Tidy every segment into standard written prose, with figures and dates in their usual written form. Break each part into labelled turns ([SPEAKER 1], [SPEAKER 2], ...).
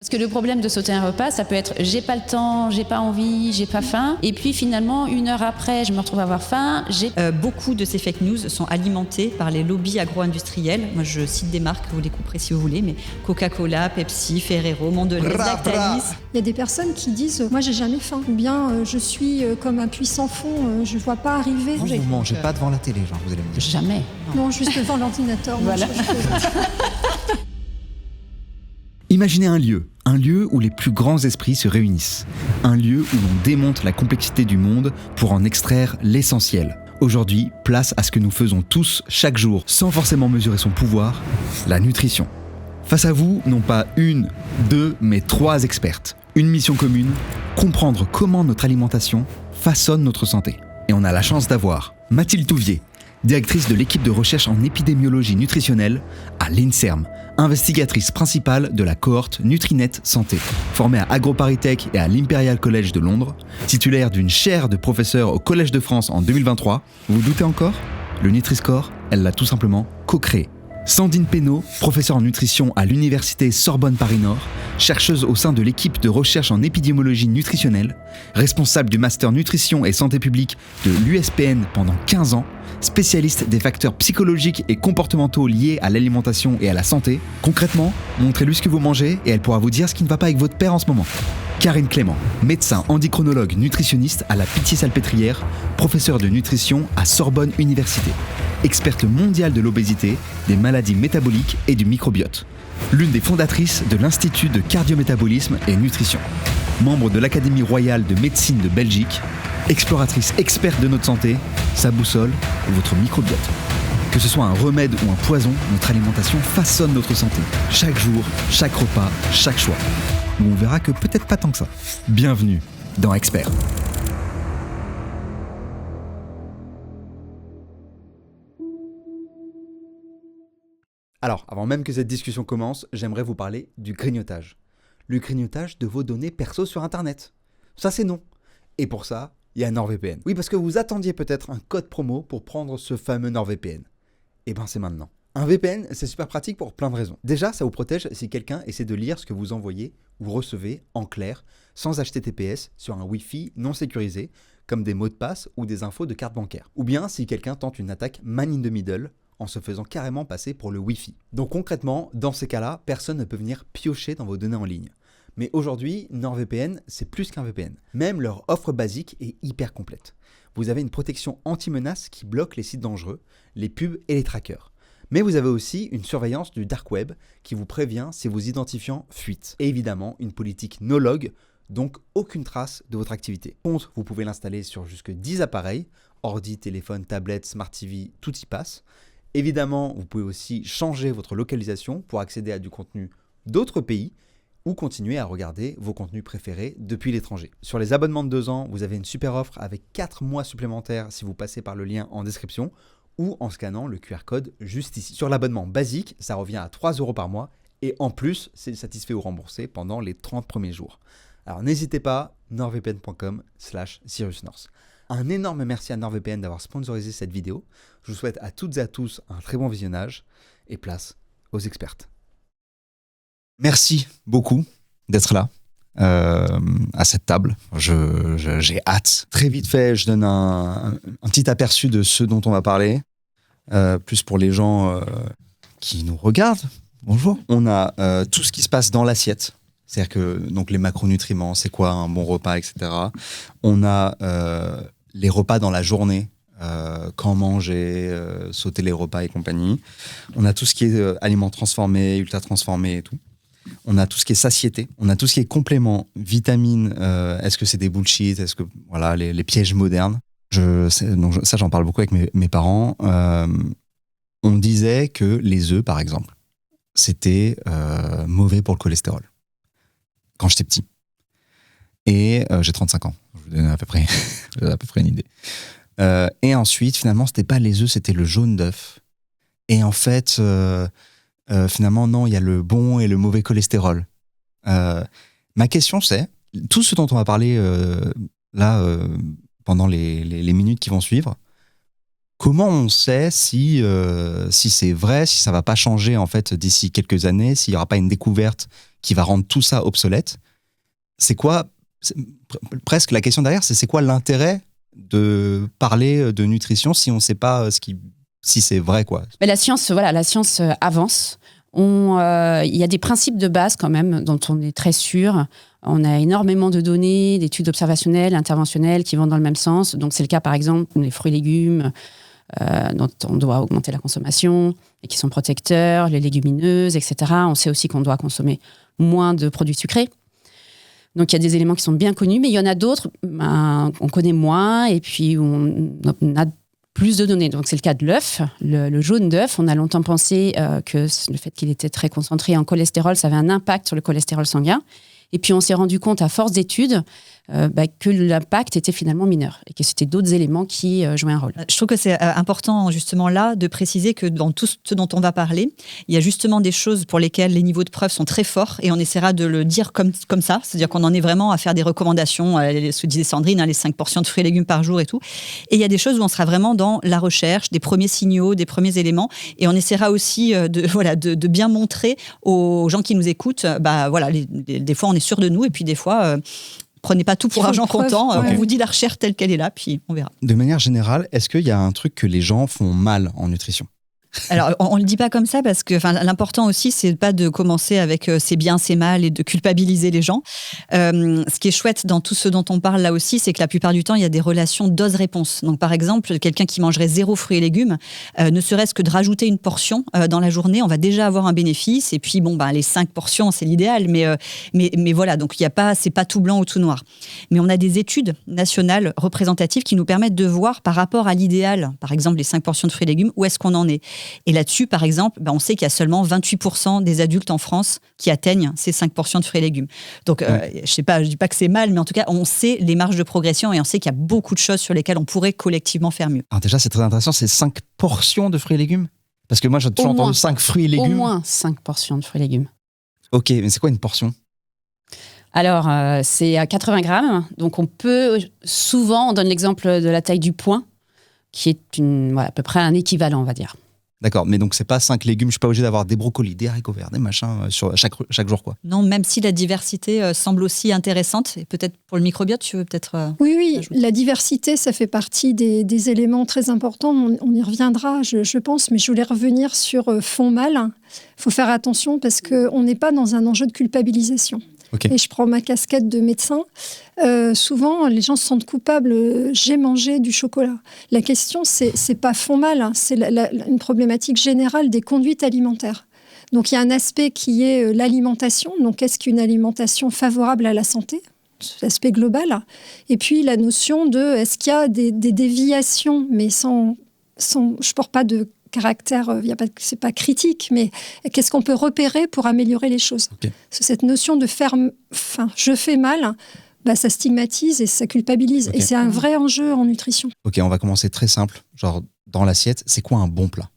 [SPEAKER 1] Parce que le problème de sauter un repas, ça peut être j'ai pas le temps, j'ai pas envie, j'ai pas faim. Et puis finalement, 1 heure après, je me retrouve à avoir faim.
[SPEAKER 2] Beaucoup de ces fake news sont alimentés par les lobbies agro-industriels. Moi, je cite des marques, vous les couperez si vous voulez, mais Coca-Cola, Pepsi, Ferrero, Mondelez, Lactalis.
[SPEAKER 3] Il y a des personnes qui disent « moi j'ai jamais faim » ou bien « je suis comme un puits sans fond, je vois pas arriver ».
[SPEAKER 4] Vous ne mangez pas devant la télé, genre, vous allez me dire.
[SPEAKER 1] Jamais.
[SPEAKER 3] Non, juste devant l'ordinateur.
[SPEAKER 1] Voilà.
[SPEAKER 5] Imaginez un lieu où les plus grands esprits se réunissent. Un lieu où l'on démonte la complexité du monde pour en extraire l'essentiel. Aujourd'hui, place à ce que nous faisons tous chaque jour, sans forcément mesurer son pouvoir, la nutrition. Face à vous, non pas 1, 2, mais 3 expertes. Une mission commune, comprendre comment notre alimentation façonne notre santé. Et on a la chance d'avoir Mathilde Touvier, directrice de l'équipe de recherche en épidémiologie nutritionnelle à l'INSERM, investigatrice principale de la cohorte Nutrinet Santé, formée à AgroParisTech et à l'Imperial College de Londres, titulaire d'une chaire de professeur au Collège de France en 2023. Vous vous doutez encore ? Le Nutri-Score, elle l'a tout simplement co-créé. Sandine Pénaud, professeure en nutrition à l'université Sorbonne Paris-Nord, chercheuse au sein de l'équipe de recherche en épidémiologie nutritionnelle, responsable du master nutrition et santé publique de l'USPN pendant 15 ans, spécialiste des facteurs psychologiques et comportementaux liés à l'alimentation et à la santé. Concrètement, montrez-lui ce que vous mangez et elle pourra vous dire ce qui ne va pas avec votre père en ce moment. Karine Clément, médecin endocrinologue nutritionniste à la Pitié-Salpêtrière, professeure de nutrition à Sorbonne Université, experte mondiale de l'obésité, des maladies métaboliques et du microbiote. L'une des fondatrices de l'Institut de cardiométabolisme et nutrition. Membre de l'Académie royale de médecine de Belgique, exploratrice experte de notre santé, sa boussole, votre microbiote. Que ce soit un remède ou un poison, notre alimentation façonne notre santé. Chaque jour, chaque repas, chaque choix. Où on verra que peut-être pas tant que ça. Bienvenue dans Expert. Alors, avant même que cette discussion commence, j'aimerais vous parler du grignotage. Le grignotage de vos données perso sur Internet. Ça, c'est non. Et pour ça, il y a NordVPN. Oui, parce que vous attendiez peut-être un code promo pour prendre ce fameux NordVPN. Eh ben, c'est maintenant. Un VPN, c'est super pratique pour plein de raisons. Déjà, ça vous protège si quelqu'un essaie de lire ce que vous envoyez ou recevez en clair, sans HTTPS, sur un Wi-Fi non sécurisé, comme des mots de passe ou des infos de carte bancaire. Ou bien si quelqu'un tente une attaque man in the middle, en se faisant carrément passer pour le Wi-Fi. Donc concrètement, dans ces cas-là, personne ne peut venir piocher dans vos données en ligne. Mais aujourd'hui, NordVPN, c'est plus qu'un VPN. Même leur offre basique est hyper complète. Vous avez une protection anti-menace qui bloque les sites dangereux, les pubs et les trackers. Mais vous avez aussi une surveillance du dark web qui vous prévient si vos identifiants fuitent. Et évidemment, une politique no-log, donc aucune trace de votre activité. Par contre, vous pouvez l'installer sur jusque 10 appareils, ordi, téléphone, tablette, smart TV, tout y passe. Évidemment, vous pouvez aussi changer votre localisation pour accéder à du contenu d'autres pays ou continuer à regarder vos contenus préférés depuis l'étranger. Sur les abonnements de 2 ans, vous avez une super offre avec 4 mois supplémentaires si vous passez par le lien en description ou en scannant le QR code juste ici. Sur l'abonnement basique, ça revient à 3 € par mois et en plus, c'est satisfait ou remboursé pendant les 30 premiers jours. Alors n'hésitez pas, nordvpn.com/cyrusnorth. Un énorme merci à NordVPN d'avoir sponsorisé cette vidéo. Je vous souhaite à toutes et à tous un très bon visionnage et place aux expertes. Merci beaucoup d'être là à cette table. J'ai hâte. Très vite fait, je donne un petit aperçu de ce dont on va parler, plus pour les gens qui nous regardent. Bonjour. On a tout ce qui se passe dans l'assiette. C'est-à-dire que donc les macronutriments, c'est quoi un bon repas, etc. On a les repas dans la journée, quand manger, sauter les repas et compagnie. On a tout ce qui est aliments transformés, ultra transformés et tout. On a tout ce qui est satiété. On a tout ce qui est compléments, vitamines. Est-ce que c'est des bullshit? Est-ce que voilà les pièges modernes? Donc ça, j'en parle beaucoup avec mes parents. On disait que les œufs, par exemple, c'était mauvais pour le cholestérol. Quand j'étais petit. Et j'ai 35 ans. Je vous donne à peu près une idée. Et ensuite, finalement, c'était pas les œufs, c'était le jaune d'œuf. Et en fait, finalement, non, il y a le bon et le mauvais cholestérol. Ma question, c'est, tout ce dont on va parler là, pendant les minutes qui vont suivre, Comment on sait si c'est vrai, si ça va pas changer en fait d'ici quelques années, s'il y aura pas une découverte qui va rendre tout ça obsolète? C'est quoi, presque la question derrière, c'est quoi l'intérêt de parler de nutrition si on ne sait pas si c'est vrai, quoi?
[SPEAKER 1] Mais la science avance. Il y a des principes de base quand même dont on est très sûr. On a énormément de données, d'études observationnelles, interventionnelles qui vont dans le même sens. Donc c'est le cas par exemple des fruits et légumes dont on doit augmenter la consommation et qui sont protecteurs, les légumineuses, etc. On sait aussi qu'on doit consommer moins de produits sucrés. Donc il y a des éléments qui sont bien connus, mais il y en a d'autres on connaît moins et puis on a plus de données. Donc c'est le cas de l'œuf, le jaune d'œuf. On a longtemps pensé que le fait qu'il était très concentré en cholestérol, ça avait un impact sur le cholestérol sanguin. Et puis on s'est rendu compte à force d'études que l'impact était finalement mineur et que c'était d'autres éléments qui jouaient un rôle.
[SPEAKER 2] Je trouve que c'est important justement là de préciser que dans tout ce dont on va parler, il y a justement des choses pour lesquelles les niveaux de preuve sont très forts et on essaiera de le dire comme ça, c'est-à-dire qu'on en est vraiment à faire des recommandations, ce que disait Sandrine, les 5 portions de fruits et légumes par jour et tout. Et il y a des choses où on sera vraiment dans la recherche, des premiers signaux, des premiers éléments et on essaiera aussi de bien montrer aux gens qui nous écoutent, des fois on est sûr de nous et puis des fois... Prenez pas tout pour argent comptant. On vous dit la recherche telle qu'elle est là, puis on verra.
[SPEAKER 5] De manière générale, est-ce qu'il y a un truc que les gens font mal en nutrition ?
[SPEAKER 2] Alors, on ne le dit pas comme ça parce que l'important aussi, c'est pas de commencer avec c'est bien, c'est mal et de culpabiliser les gens. Ce qui est chouette dans tout ce dont on parle là aussi, c'est que la plupart du temps, il y a des relations dose-réponse. Donc, par exemple, quelqu'un qui mangerait 0 fruits et légumes, ne serait-ce que de rajouter une portion dans la journée, on va déjà avoir un bénéfice. Et puis, les 5 portions, c'est l'idéal. Mais voilà, donc c'est pas tout blanc ou tout noir. Mais on a des études nationales représentatives qui nous permettent de voir par rapport à l'idéal, par exemple les 5 portions de fruits et légumes, où est-ce qu'on en est. Et là-dessus, par exemple, on sait qu'il y a seulement 28% des adultes en France qui atteignent ces 5 portions de fruits et légumes. Donc, je dis pas que c'est mal, mais en tout cas, on sait les marges de progression et on sait qu'il y a beaucoup de choses sur lesquelles on pourrait collectivement faire mieux.
[SPEAKER 5] Alors déjà, c'est très intéressant, c'est 5 portions de fruits et légumes ? Parce que moi, j'ai toujours entendu 5 fruits et légumes.
[SPEAKER 1] Au moins 5 portions de fruits et légumes.
[SPEAKER 5] Ok, mais c'est quoi une portion ?
[SPEAKER 1] Alors, c'est à 80 grammes. Donc, on donne l'exemple de la taille du poing, qui est à peu près un équivalent, on va dire.
[SPEAKER 5] D'accord, mais donc c'est pas 5 légumes, je suis pas obligé d'avoir des brocolis, des haricots verts, des machins sur chaque jour, quoi.
[SPEAKER 2] Non, même si la diversité semble aussi intéressante, et peut-être pour le microbiote, tu veux peut-être...
[SPEAKER 3] Oui,
[SPEAKER 2] ajouter.
[SPEAKER 3] La diversité, ça fait partie des éléments très importants. On y reviendra, je pense, mais je voulais revenir sur fond mal. Il faut faire attention parce qu'on n'est pas dans un enjeu de culpabilisation.
[SPEAKER 5] Okay.
[SPEAKER 3] Et je prends ma casquette de médecin. Souvent, les gens se sentent coupables. J'ai mangé du chocolat. La question, c'est pas fond mal, c'est une problématique générale des conduites alimentaires. Donc, il y a un aspect qui est l'alimentation. Donc, qu'est-ce qu'une alimentation favorable à la santé ? L'aspect global. Et puis, la notion de est-ce qu'il y a des déviations, mais sans je porte pas de caractère, c'est pas critique, mais qu'est-ce qu'on peut repérer pour améliorer les choses ? Okay. Cette notion de je fais mal, ça stigmatise et ça culpabilise. Okay. Et c'est un vrai enjeu en nutrition.
[SPEAKER 5] Ok, on va commencer très simple. Genre, dans l'assiette, c'est quoi un bon plat ?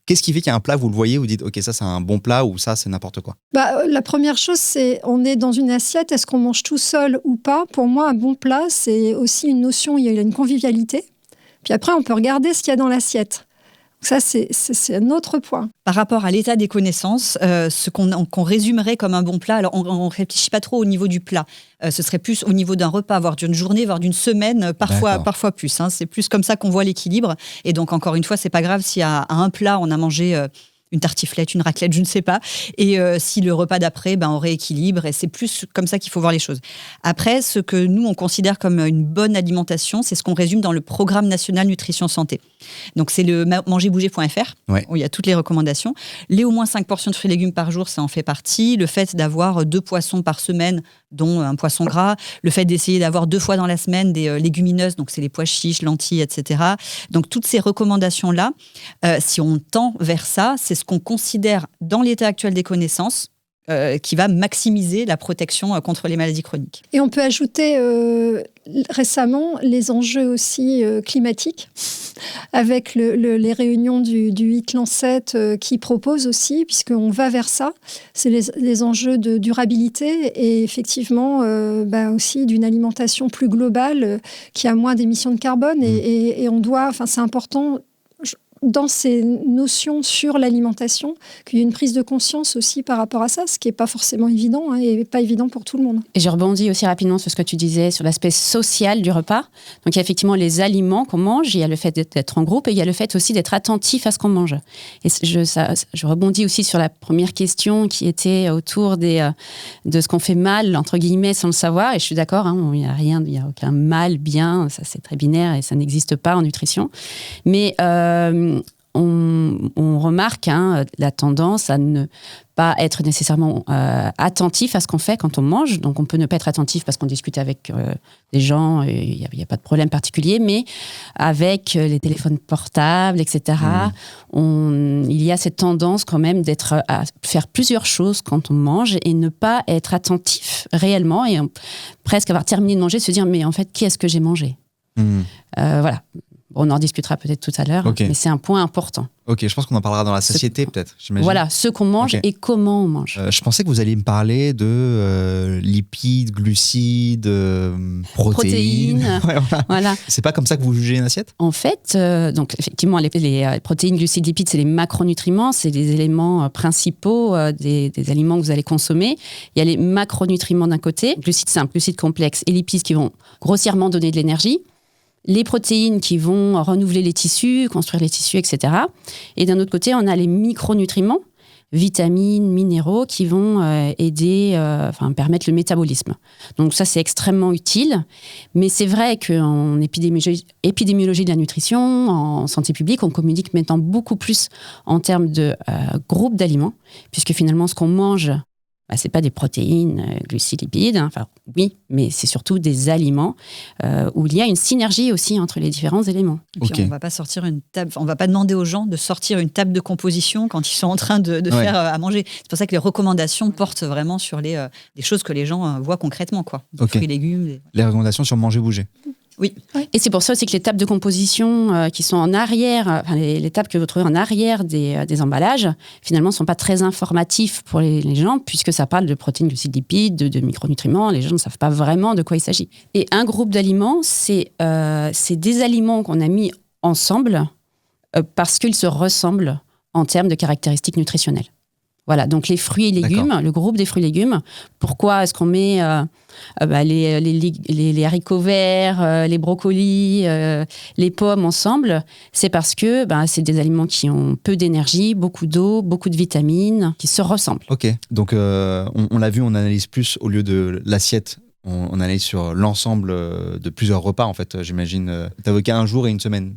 [SPEAKER 5] Qu'est-ce qui fait qu'il y a un plat, vous le voyez, vous dites, ok, ça c'est un bon plat ou ça c'est n'importe quoi ?
[SPEAKER 3] La première chose, c'est on est dans une assiette, est-ce qu'on mange tout seul ou pas ? Pour moi, un bon plat, c'est aussi une notion, il y a une convivialité. Puis après, on peut regarder ce qu'il y a dans l'assiette. Ça, c'est un autre point.
[SPEAKER 2] Par rapport à l'état des connaissances, ce qu'on résumerait comme un bon plat, alors on ne réfléchit pas trop au niveau du plat. Ce serait plus au niveau d'un repas, voire d'une journée, voire d'une semaine, parfois plus. C'est plus comme ça qu'on voit l'équilibre. Et donc, encore une fois, ce n'est pas grave si à un plat, on a mangé... une tartiflette, une raclette, je ne sais pas. Et si le repas d'après, on rééquilibre. Et c'est plus comme ça qu'il faut voir les choses. Après, ce que nous, on considère comme une bonne alimentation, c'est ce qu'on résume dans le Programme national nutrition santé. Donc, c'est le mangerbouger.fr, où il y a toutes les recommandations. Les au moins 5 portions de fruits et légumes par jour, ça en fait partie. Le fait d'avoir 2 poissons par semaine, dont un poisson gras. Le fait d'essayer d'avoir 2 fois dans la semaine des légumineuses, donc c'est les pois chiches, lentilles, etc. Donc, toutes ces recommandations-là, si on tend vers ça, c'est ce qu'on considère dans l'état actuel des connaissances qui va maximiser la protection contre les maladies chroniques.
[SPEAKER 3] Et on peut ajouter récemment les enjeux aussi climatiques. avec les réunions du 8-7 qui proposent aussi, puisqu'on va vers ça. C'est les enjeux de durabilité et effectivement aussi d'une alimentation plus globale qui a moins d'émissions de carbone. Et on doit, c'est important dans ces notions sur l'alimentation, qu'il y ait une prise de conscience aussi par rapport à ça, ce qui n'est pas forcément évident et pas évident pour tout le monde.
[SPEAKER 1] Et je rebondis aussi rapidement sur ce que tu disais sur l'aspect social du repas. Donc il y a effectivement les aliments qu'on mange, il y a le fait d'être en groupe et il y a le fait aussi d'être attentif à ce qu'on mange. Et je rebondis aussi sur la première question qui était autour de ce qu'on fait mal, entre guillemets, sans le savoir. Et je suis d'accord, il n'y a aucun mal, bien, ça c'est très binaire et ça n'existe pas en nutrition. Mais on remarque la tendance à ne pas être nécessairement attentif à ce qu'on fait quand on mange. Donc on peut ne pas être attentif parce qu'on discute avec des gens, il n'y a pas de problème particulier, mais avec les téléphones portables, etc., il y a cette tendance quand même à faire plusieurs choses quand on mange et ne pas être attentif réellement et presque avoir terminé de manger, se dire mais en fait, qu'est-ce que j'ai mangé ? Voilà. On en discutera peut-être tout à l'heure, mais c'est un point important.
[SPEAKER 5] Ok, je pense qu'on en parlera dans la satiété peut-être, j'imagine.
[SPEAKER 1] Voilà, ce qu'on mange et comment on mange.
[SPEAKER 5] Je pensais que vous alliez me parler de lipides, glucides, protéines.
[SPEAKER 1] Ouais, voilà.
[SPEAKER 5] C'est pas comme ça que vous jugez une assiette ?
[SPEAKER 1] En fait, donc effectivement, les protéines, glucides, lipides, c'est les macronutriments, c'est les éléments principaux des aliments que vous allez consommer. Il y a les macronutriments d'un côté, glucides simples, glucides complexes et lipides qui vont grossièrement donner de l'énergie. Les protéines qui vont renouveler les tissus, construire les tissus, etc. Et d'un autre côté, on a les micronutriments, vitamines, minéraux, qui vont permettre le métabolisme. Donc ça, c'est extrêmement utile. Mais c'est vrai qu'en épidémiologie de la nutrition, en santé publique, on communique maintenant beaucoup plus en termes de groupes d'aliments, puisque finalement, ce qu'on mange, c'est pas des protéines, glucides, lipides, oui, mais c'est surtout des aliments où il y a une synergie aussi entre les différents éléments.
[SPEAKER 2] Et puis on va pas sortir une table, on va pas demander aux gens de sortir une table de composition quand ils sont en train de faire à manger. C'est pour ça que les recommandations portent vraiment sur des choses que les gens voient concrètement, quoi. Des fruits, légumes.
[SPEAKER 5] Les recommandations sur manger, bouger.
[SPEAKER 2] Oui.
[SPEAKER 1] Et c'est pour ça aussi que les tables de composition qui sont en arrière, les tables que vous trouvez en arrière des emballages, finalement, ne sont pas très informatifs pour les gens, puisque ça parle de protéines, glucides, lipides, de micronutriments. Les gens ne savent pas vraiment de quoi il s'agit. Et un groupe d'aliments, c'est des aliments qu'on a mis ensemble parce qu'ils se ressemblent en termes de caractéristiques nutritionnelles. Voilà, donc les fruits et légumes, D'accord. Le groupe des fruits et légumes. Pourquoi est-ce qu'on met les haricots verts, les brocolis, les pommes ensemble ? C'est parce que c'est des aliments qui ont peu d'énergie, beaucoup d'eau, beaucoup de vitamines, qui se ressemblent.
[SPEAKER 5] Ok, donc on l'a vu, on analyse plus au lieu de l'assiette. On analyse sur l'ensemble de plusieurs repas, en fait, j'imagine. T'évoquais un jour et une semaine.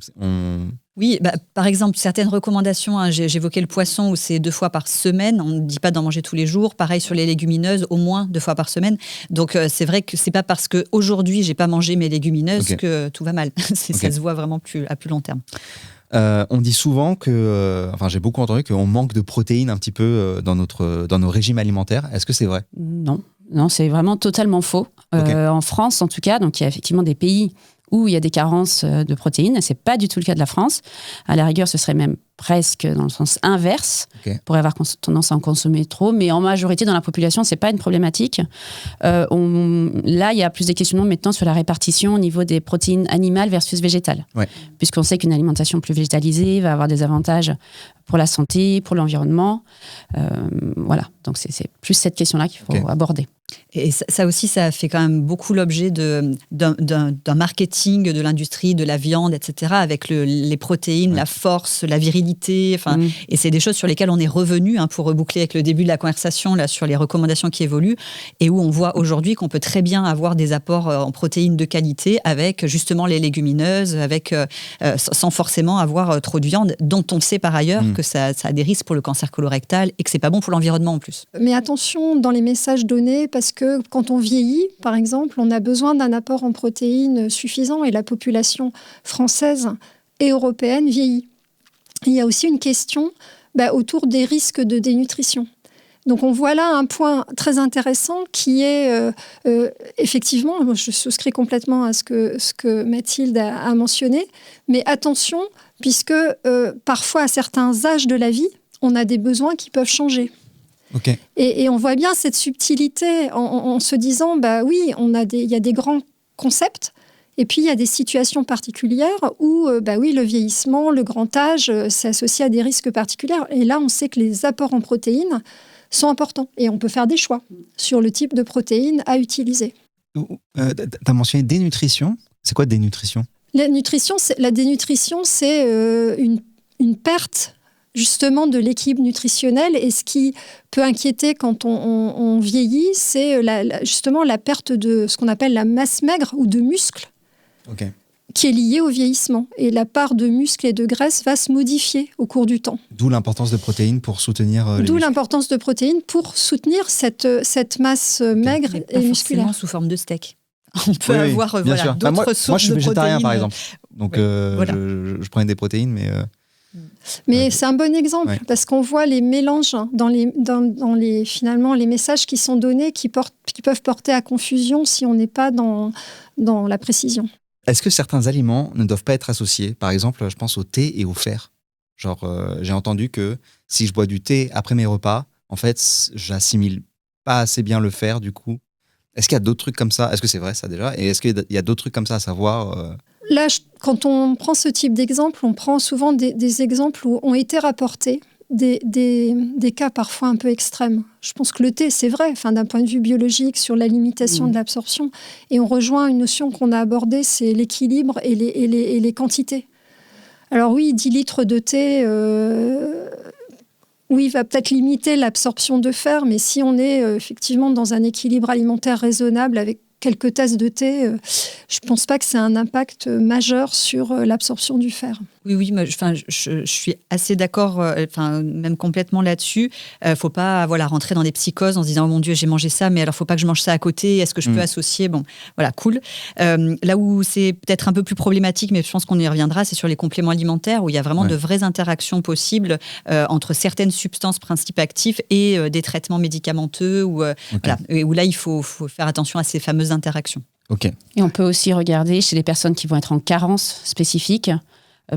[SPEAKER 2] Oui, par exemple, certaines recommandations, j'évoquais le poisson où c'est 2 fois par semaine. On ne dit pas d'en manger tous les jours. Pareil sur les légumineuses, au moins 2 fois par semaine. Donc, c'est vrai que c'est pas parce qu'aujourd'hui, j'ai pas mangé mes légumineuses que tout va mal. Ça se voit vraiment à plus long terme.
[SPEAKER 5] On dit souvent j'ai beaucoup entendu qu'on manque de protéines un petit peu dans nos régimes alimentaires. Est-ce que c'est vrai ?
[SPEAKER 1] Non, c'est vraiment totalement faux. En France, en tout cas, donc il y a effectivement des pays où il y a des carences de protéines. C'est pas du tout le cas de la France. À la rigueur, ce serait même presque dans le sens inverse. On pourrait avoir tendance à en consommer trop, mais en majorité dans la population, c'est pas une problématique. Là, il y a plus de questionnements maintenant sur la répartition au niveau des protéines animales versus végétales. Ouais. Puisqu'on sait qu'une alimentation plus végétalisée va avoir des avantages pour la santé, pour l'environnement. Voilà, donc c'est plus cette question-là qu'il faut aborder.
[SPEAKER 2] Et ça aussi, ça fait quand même beaucoup l'objet d'un marketing de l'industrie, de la viande, etc., avec les protéines, la force, la virilité. Et c'est des choses sur lesquelles on est revenu, pour reboucler avec le début de la conversation, là, sur les recommandations qui évoluent, et où on voit aujourd'hui qu'on peut très bien avoir des apports en protéines de qualité avec justement les légumineuses, sans forcément avoir trop de viande, dont on sait par ailleurs que ça a des risques pour le cancer colorectal et que c'est pas bon pour l'environnement en plus.
[SPEAKER 3] Mais attention dans les messages donnés, parce que quand on vieillit, par exemple, on a besoin d'un apport en protéines suffisant et la population française et européenne vieillit. Il y a aussi une question autour des risques de dénutrition. Donc on voit là un point très intéressant qui est effectivement, moi je souscris complètement à ce que Mathilde a mentionné, mais attention, puisque parfois à certains âges de la vie, on a des besoins qui peuvent changer.
[SPEAKER 5] Okay.
[SPEAKER 3] Et on voit bien cette subtilité en se disant, bah oui, il y a des grands concepts, et puis il y a des situations particulières où bah oui, le vieillissement, le grand âge, c'est associé à des risques particuliers. Et là, on sait que les apports en protéines sont importants. Et on peut faire des choix sur le type de protéines à utiliser.
[SPEAKER 5] Tu as mentionné dénutrition. C'est quoi dénutrition ?
[SPEAKER 3] La dénutrition, c'est une perte justement de l'équilibre nutritionnel. Et ce qui peut inquiéter quand on vieillit, c'est justement la perte de ce qu'on appelle la masse maigre ou de muscles.
[SPEAKER 5] Okay.
[SPEAKER 3] Qui est liée au vieillissement. Et la part de muscles et de graisse va se modifier au cours du temps.
[SPEAKER 5] D'où l'importance de protéines pour soutenir les muscles.
[SPEAKER 3] L'importance de protéines pour soutenir cette masse maigre et musculaire.
[SPEAKER 2] Sous forme de steak. On peut avoir d'autres sources de protéines.
[SPEAKER 5] Moi, je suis végétarien, par exemple. Donc,
[SPEAKER 3] voilà.
[SPEAKER 5] je prenais des protéines,
[SPEAKER 3] mais c'est un bon exemple, parce qu'on voit les mélanges finalement, les messages qui sont donnés qui peuvent porter à confusion si on n'est pas dans la précision.
[SPEAKER 5] Est-ce que certains aliments ne doivent pas être associés ? Par exemple, je pense au thé et au fer. Genre, j'ai entendu que si je bois du thé après mes repas, en fait, j'assimile pas assez bien le fer, du coup. Est-ce qu'il y a d'autres trucs comme ça ? Est-ce que c'est vrai, ça, déjà ? Et est-ce qu'il y a d'autres trucs comme ça à savoir
[SPEAKER 3] Là, quand on prend ce type d'exemple, on prend souvent des exemples où ont été rapportés des cas parfois un peu extrêmes. Je pense que le thé, c'est vrai, d'un point de vue biologique, sur la limitation de l'absorption. Et on rejoint une notion qu'on a abordée, c'est l'équilibre et les quantités. Alors oui, 10 litres de thé, oui, va peut-être limiter l'absorption de fer, mais si on est effectivement dans un équilibre alimentaire raisonnable avec quelques tasses de thé, je ne pense pas que c'est un impact majeur sur l'absorption du fer.
[SPEAKER 2] Oui, je suis assez d'accord, même complètement là-dessus. Faut pas rentrer dans des psychoses en se disant « Oh mon Dieu, j'ai mangé ça, mais alors faut pas que je mange ça à côté. Est-ce que je peux associer ?» Bon, voilà, cool. Là où c'est peut-être un peu plus problématique, mais je pense qu'on y reviendra, c'est sur les compléments alimentaires, où il y a vraiment de vraies interactions possibles entre certaines substances principes actifs et des traitements médicamenteux, où là, il faut faire attention à ces fameuses interactions.
[SPEAKER 5] Okay.
[SPEAKER 1] Et on peut aussi regarder chez les personnes qui vont être en carence spécifique.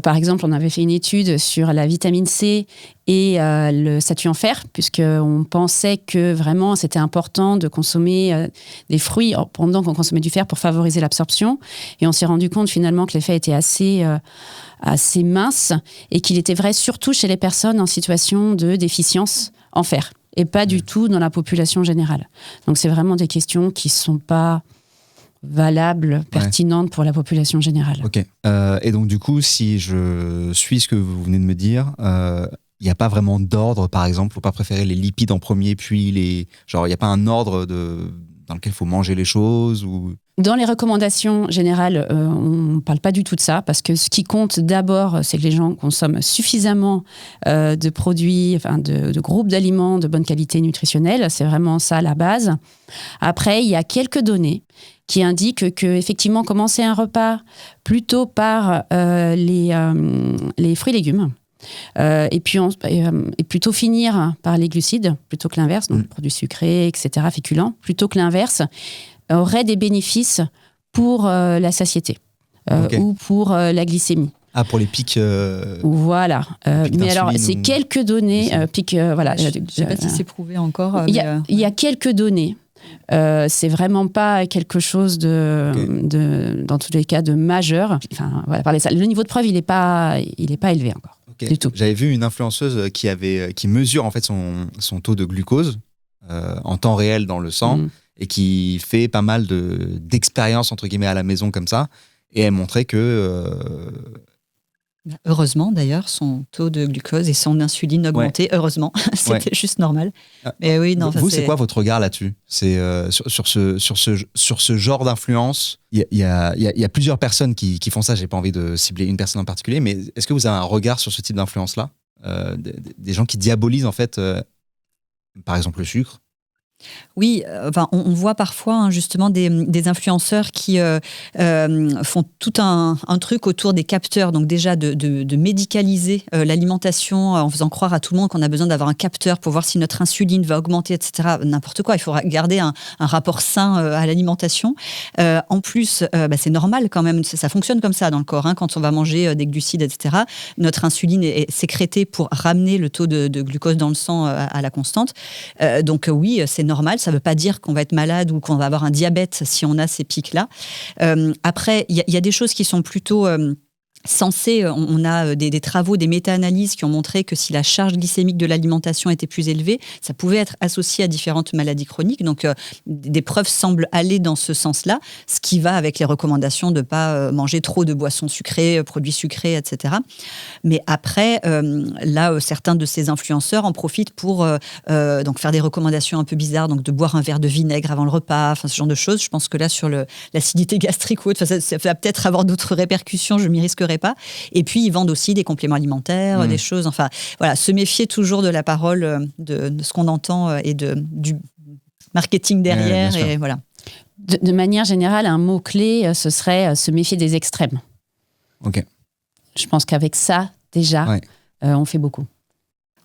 [SPEAKER 1] Par exemple, on avait fait une étude sur la vitamine C et le statut en fer, puisqu'on pensait que vraiment c'était important de consommer des fruits pendant qu'on consommait du fer pour favoriser l'absorption. Et on s'est rendu compte finalement que l'effet était assez mince et qu'il était vrai surtout chez les personnes en situation de déficience en fer et pas du tout dans la population générale. Donc c'est vraiment des questions qui ne sont pas valables, pertinentes pour la population générale.
[SPEAKER 5] Ok. Et donc du coup, si je suis ce que vous venez de me dire, il n'y a pas vraiment d'ordre, par exemple, il ne faut pas préférer les lipides en premier, puis les... Genre, il n'y a pas un ordre dans lequel il faut manger les choses ou...
[SPEAKER 1] Dans les recommandations générales, on ne parle pas du tout de ça, parce que ce qui compte d'abord, c'est que les gens consomment suffisamment de produits, de groupes d'aliments de bonne qualité nutritionnelle. C'est vraiment ça la base. Après, il y a quelques données qui indiquent que effectivement, commencer un repas plutôt par les fruits et légumes, et plutôt finir par les glucides, plutôt que l'inverse, donc produits sucrés, etc., féculents, plutôt que l'inverse, aurait des bénéfices pour la satiété ou pour la glycémie.
[SPEAKER 5] Ah, pour les pics.
[SPEAKER 1] Voilà. Mais alors, c'est quelques données.
[SPEAKER 2] Voilà. Je ne sais pas si c'est prouvé encore.
[SPEAKER 1] Il y a quelques données. C'est vraiment pas quelque chose dans tous les cas, de majeur. Le niveau de preuve, il est pas élevé encore.
[SPEAKER 5] Okay.
[SPEAKER 1] Du tout.
[SPEAKER 5] J'avais vu une influenceuse qui mesure en fait son taux de glucose en temps réel dans le sang. Et qui fait pas mal d'expériences, entre guillemets, à la maison comme ça. Et elle montrait que...
[SPEAKER 2] Heureusement, d'ailleurs, son taux de glucose et son insuline augmentait. Heureusement, c'était juste normal. Mais oui, non,
[SPEAKER 5] vous, c'est quoi votre regard là-dessus ? C'est, sur ce genre d'influence, il y a plusieurs personnes qui font ça. J'ai pas envie de cibler une personne en particulier, mais est-ce que vous avez un regard sur ce type d'influence-là ? Des gens qui diabolisent, en fait, par exemple, le sucre ?
[SPEAKER 2] Oui, on voit parfois justement des influenceurs qui font tout un truc autour des capteurs, donc déjà de médicaliser l'alimentation en faisant croire à tout le monde qu'on a besoin d'avoir un capteur pour voir si notre insuline va augmenter, etc. N'importe quoi, il faut garder un rapport sain à l'alimentation. En plus, c'est normal quand même, ça fonctionne comme ça dans le corps, hein, quand on va manger des glucides, etc. Notre insuline est sécrétée pour ramener le taux de glucose dans le sang à la constante. Donc oui, c'est normal, ça ne veut pas dire qu'on va être malade ou qu'on va avoir un diabète si on a ces pics-là. Après, il y a des choses qui sont plutôt sensées. On a des travaux, des méta-analyses qui ont montré que si la charge glycémique de l'alimentation était plus élevée, ça pouvait être associé à différentes maladies chroniques. Donc, des preuves semblent aller dans ce sens-là, ce qui va avec les recommandations de ne pas manger trop de boissons sucrées, produits sucrés, etc. Mais après, là, certains de ces influenceurs en profitent pour donc faire des recommandations un peu bizarres, donc de boire un verre de vinaigre avant le repas, enfin ce genre de choses. Je pense que là, sur l'acidité gastrique ou autre, ça va peut-être avoir d'autres répercussions, je m'y risquerai pas. Et puis, ils vendent aussi des compléments alimentaires, des choses, enfin, voilà, se méfier toujours de la parole, de ce qu'on entend et du marketing derrière, et voilà.
[SPEAKER 1] De manière générale, un mot-clé, ce serait se méfier des extrêmes.
[SPEAKER 5] Ok.
[SPEAKER 1] Je pense qu'avec ça, déjà, on fait beaucoup.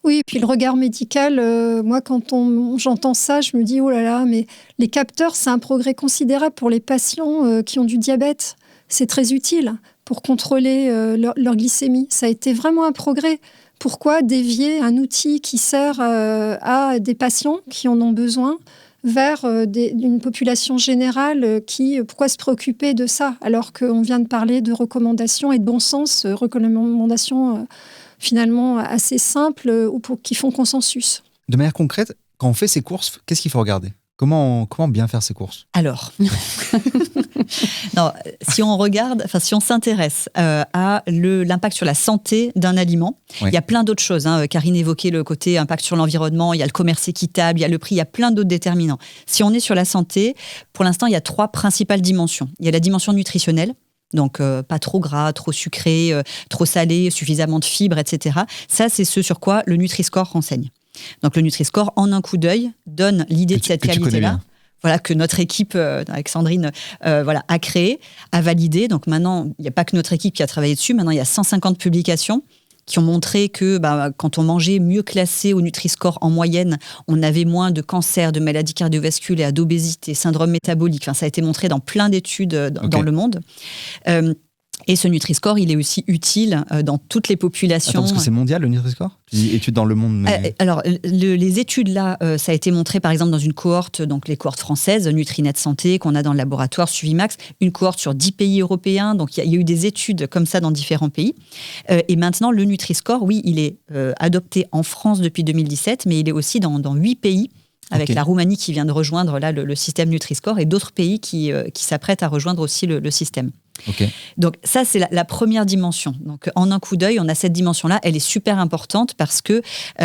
[SPEAKER 3] Oui, et puis le regard médical, moi, quand j'entends ça, je me dis, oh là là, mais les capteurs, c'est un progrès considérable pour les patients qui ont du diabète. C'est très utile pour contrôler leur glycémie. Ça a été vraiment un progrès. Pourquoi dévier un outil qui sert à des patients qui en ont besoin vers une population générale pourquoi se préoccuper de ça alors qu'on vient de parler de recommandations et de bon sens, recommandations finalement assez simples ou qui font consensus.
[SPEAKER 5] De manière concrète, quand on fait ses courses, qu'est-ce qu'il faut regarder ? Comment bien faire ses courses ?
[SPEAKER 2] Alors, non, si on s'intéresse à l'impact sur la santé d'un aliment, il y a plein d'autres choses. Hein. Karine évoquait le côté impact sur l'environnement, il y a le commerce équitable, il y a le prix, il y a plein d'autres déterminants. Si on est sur la santé, pour l'instant, il y a 3 principales dimensions. Il y a la dimension nutritionnelle, donc pas trop gras, trop sucré, trop salé, suffisamment de fibres, etc. Ça, c'est ce sur quoi le Nutri-Score renseigne. Donc le Nutri-Score, en un coup d'œil, donne l'idée de cette qualité-là. Voilà, que notre équipe, avec Sandrine, a créé, a validé. Donc maintenant, il n'y a pas que notre équipe qui a travaillé dessus. Maintenant, il y a 150 publications qui ont montré que quand on mangeait mieux classé au Nutri-Score en moyenne, on avait moins de cancers, de maladies cardiovasculaires, d'obésité, syndrome métabolique. Enfin, ça a été montré dans plein d'études dans le monde. Et ce Nutri-Score, il est aussi utile dans toutes les populations.
[SPEAKER 5] Attends, parce que c'est mondial, le Nutri-Score ? Tu dis études dans le monde, mais...
[SPEAKER 2] Alors, les études là, ça a été montré par exemple dans une cohorte, donc les cohortes françaises, Nutrinet Santé, qu'on a dans le laboratoire Suivimax, une cohorte sur 10 pays européens. Donc, il y a eu des études comme ça dans différents pays. Et maintenant, le Nutri-Score, oui, il est adopté en France depuis 2017, mais il est aussi dans 8 pays. Avec la Roumanie qui vient de rejoindre là, le système Nutri-Score et d'autres pays qui s'apprêtent à rejoindre aussi le système. Donc ça, c'est la première dimension. Donc en un coup d'œil, on a cette dimension-là. Elle est super importante parce que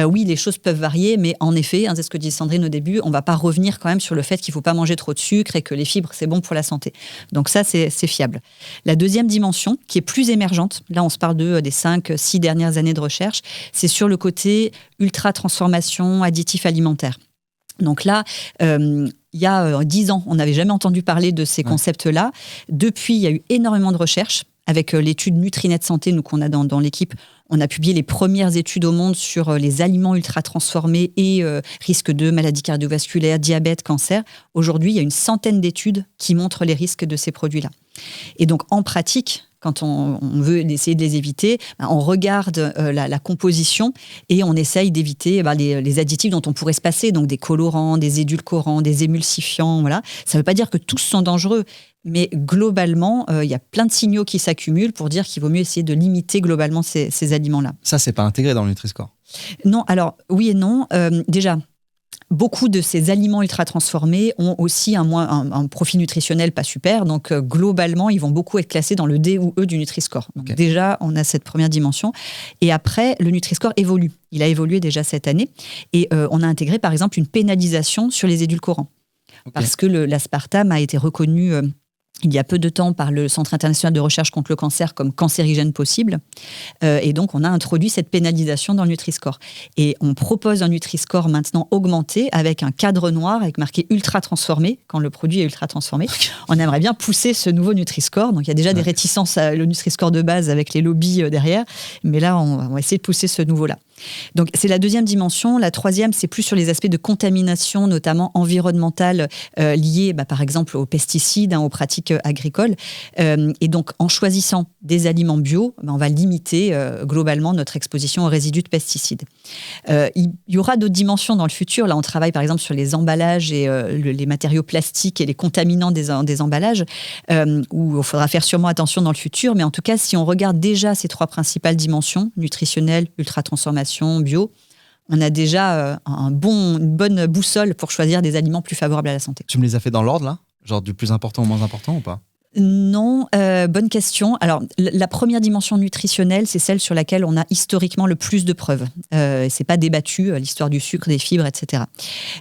[SPEAKER 2] oui, les choses peuvent varier, mais en effet, c'est ce que disait Sandrine au début, on ne va pas revenir quand même sur le fait qu'il ne faut pas manger trop de sucre et que les fibres, c'est bon pour la santé. Donc ça, c'est fiable. La deuxième dimension, qui est plus émergente, là on se parle des 5-6 dernières années de recherche, c'est sur le côté ultra-transformation, additif alimentaire. Donc là, il y a 10 ans, on n'avait jamais entendu parler de ces concepts-là. Depuis, il y a eu énormément de recherches. Avec l'étude Nutrinet Santé, nous qu'on a dans l'équipe, on a publié les premières études au monde sur les aliments ultra-transformés et risques de maladies cardiovasculaires, diabète, cancer. Aujourd'hui, il y a une centaine d'études qui montrent les risques de ces produits-là. Et donc, en pratique, quand on veut essayer de les éviter, on regarde la composition et on essaye d'éviter les additifs dont on pourrait se passer, donc des colorants, des édulcorants, des émulsifiants. Voilà. Ça ne veut pas dire que tous sont dangereux, mais globalement, il y a plein de signaux qui s'accumulent pour dire qu'il vaut mieux essayer de limiter globalement ces aliments-là.
[SPEAKER 5] Ça, c'est pas intégré dans le Nutri-Score ?
[SPEAKER 2] Non, alors oui et non. Déjà, beaucoup de ces aliments ultra-transformés ont aussi un profil nutritionnel pas super. Donc, globalement, ils vont beaucoup être classés dans le D ou E du Nutri-Score. Donc, déjà, on a cette première dimension. Et après, le Nutri-Score évolue. Il a évolué déjà cette année. Et on a intégré, par exemple, une pénalisation sur les édulcorants. Parce que l'aspartame a été reconnu il y a peu de temps par le Centre international de recherche contre le cancer comme cancérigène possible. Et donc, on a introduit cette pénalisation dans le Nutri-Score. Et on propose un Nutri-Score maintenant augmenté avec un cadre noir avec marqué ultra transformé, quand le produit est ultra transformé. On aimerait bien pousser ce nouveau Nutri-Score. Donc, il y a déjà des réticences à le Nutri-Score de base avec les lobbies derrière. Mais là, on va essayer de pousser ce nouveau-là. Donc, c'est la deuxième dimension. La troisième, c'est plus sur les aspects de contamination, notamment environnementale, liés, par exemple, aux pesticides, aux pratiques agricoles. Et donc, en choisissant des aliments bio, on va limiter globalement notre exposition aux résidus de pesticides. Il y aura d'autres dimensions dans le futur. Là, on travaille, par exemple, sur les emballages et les matériaux plastiques et les contaminants des emballages, où il faudra faire sûrement attention dans le futur. Mais en tout cas, si on regarde déjà ces trois principales dimensions, nutritionnelle, ultra-transformation, bio, on a déjà une bonne boussole pour choisir des aliments plus favorables à la santé.
[SPEAKER 5] Tu me les as fait dans l'ordre, là ? Genre du plus important au moins important ou pas ?
[SPEAKER 2] Non, bonne question. Alors, la première dimension nutritionnelle, c'est celle sur laquelle on a historiquement le plus de preuves. C'est pas débattu, l'histoire du sucre, des fibres, etc.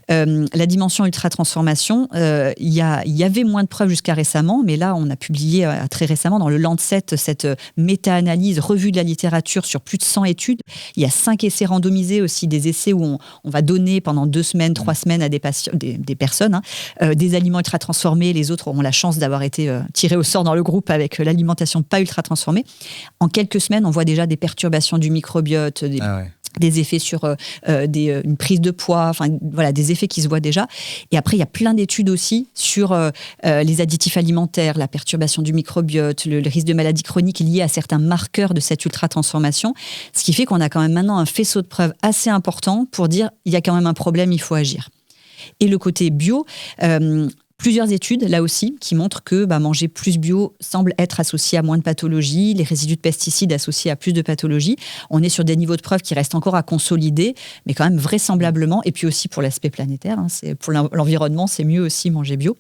[SPEAKER 2] La dimension ultra-transformation, il y avait moins de preuves jusqu'à récemment, mais là, on a publié très récemment dans le Lancet cette méta-analyse, revue de la littérature sur plus de 100 études. Il y a 5 essais randomisés aussi, des essais où on va donner pendant 2 semaines, 3 semaines à des personnes, des aliments ultra-transformés. Les autres auront la chance d'avoir été tirés au sort dans le groupe avec l'alimentation pas ultra transformée. En quelques semaines, on voit déjà des perturbations du microbiote, des effets sur une prise de poids, enfin voilà, des effets qui se voient déjà. Et après, il y a plein d'études aussi sur les additifs alimentaires, la perturbation du microbiote, le risque de maladies chroniques liées à certains marqueurs de cette ultra-transformation. Ce qui fait qu'on a quand même maintenant un faisceau de preuves assez important pour dire il y a quand même un problème, il faut agir. Et le côté bio, plusieurs études, là aussi, qui montrent que manger plus bio semble être associé à moins de pathologies, les résidus de pesticides associés à plus de pathologies. On est sur des niveaux de preuves qui restent encore à consolider, mais quand même vraisemblablement, et puis aussi pour l'aspect planétaire, pour l'environnement, c'est mieux aussi manger bio.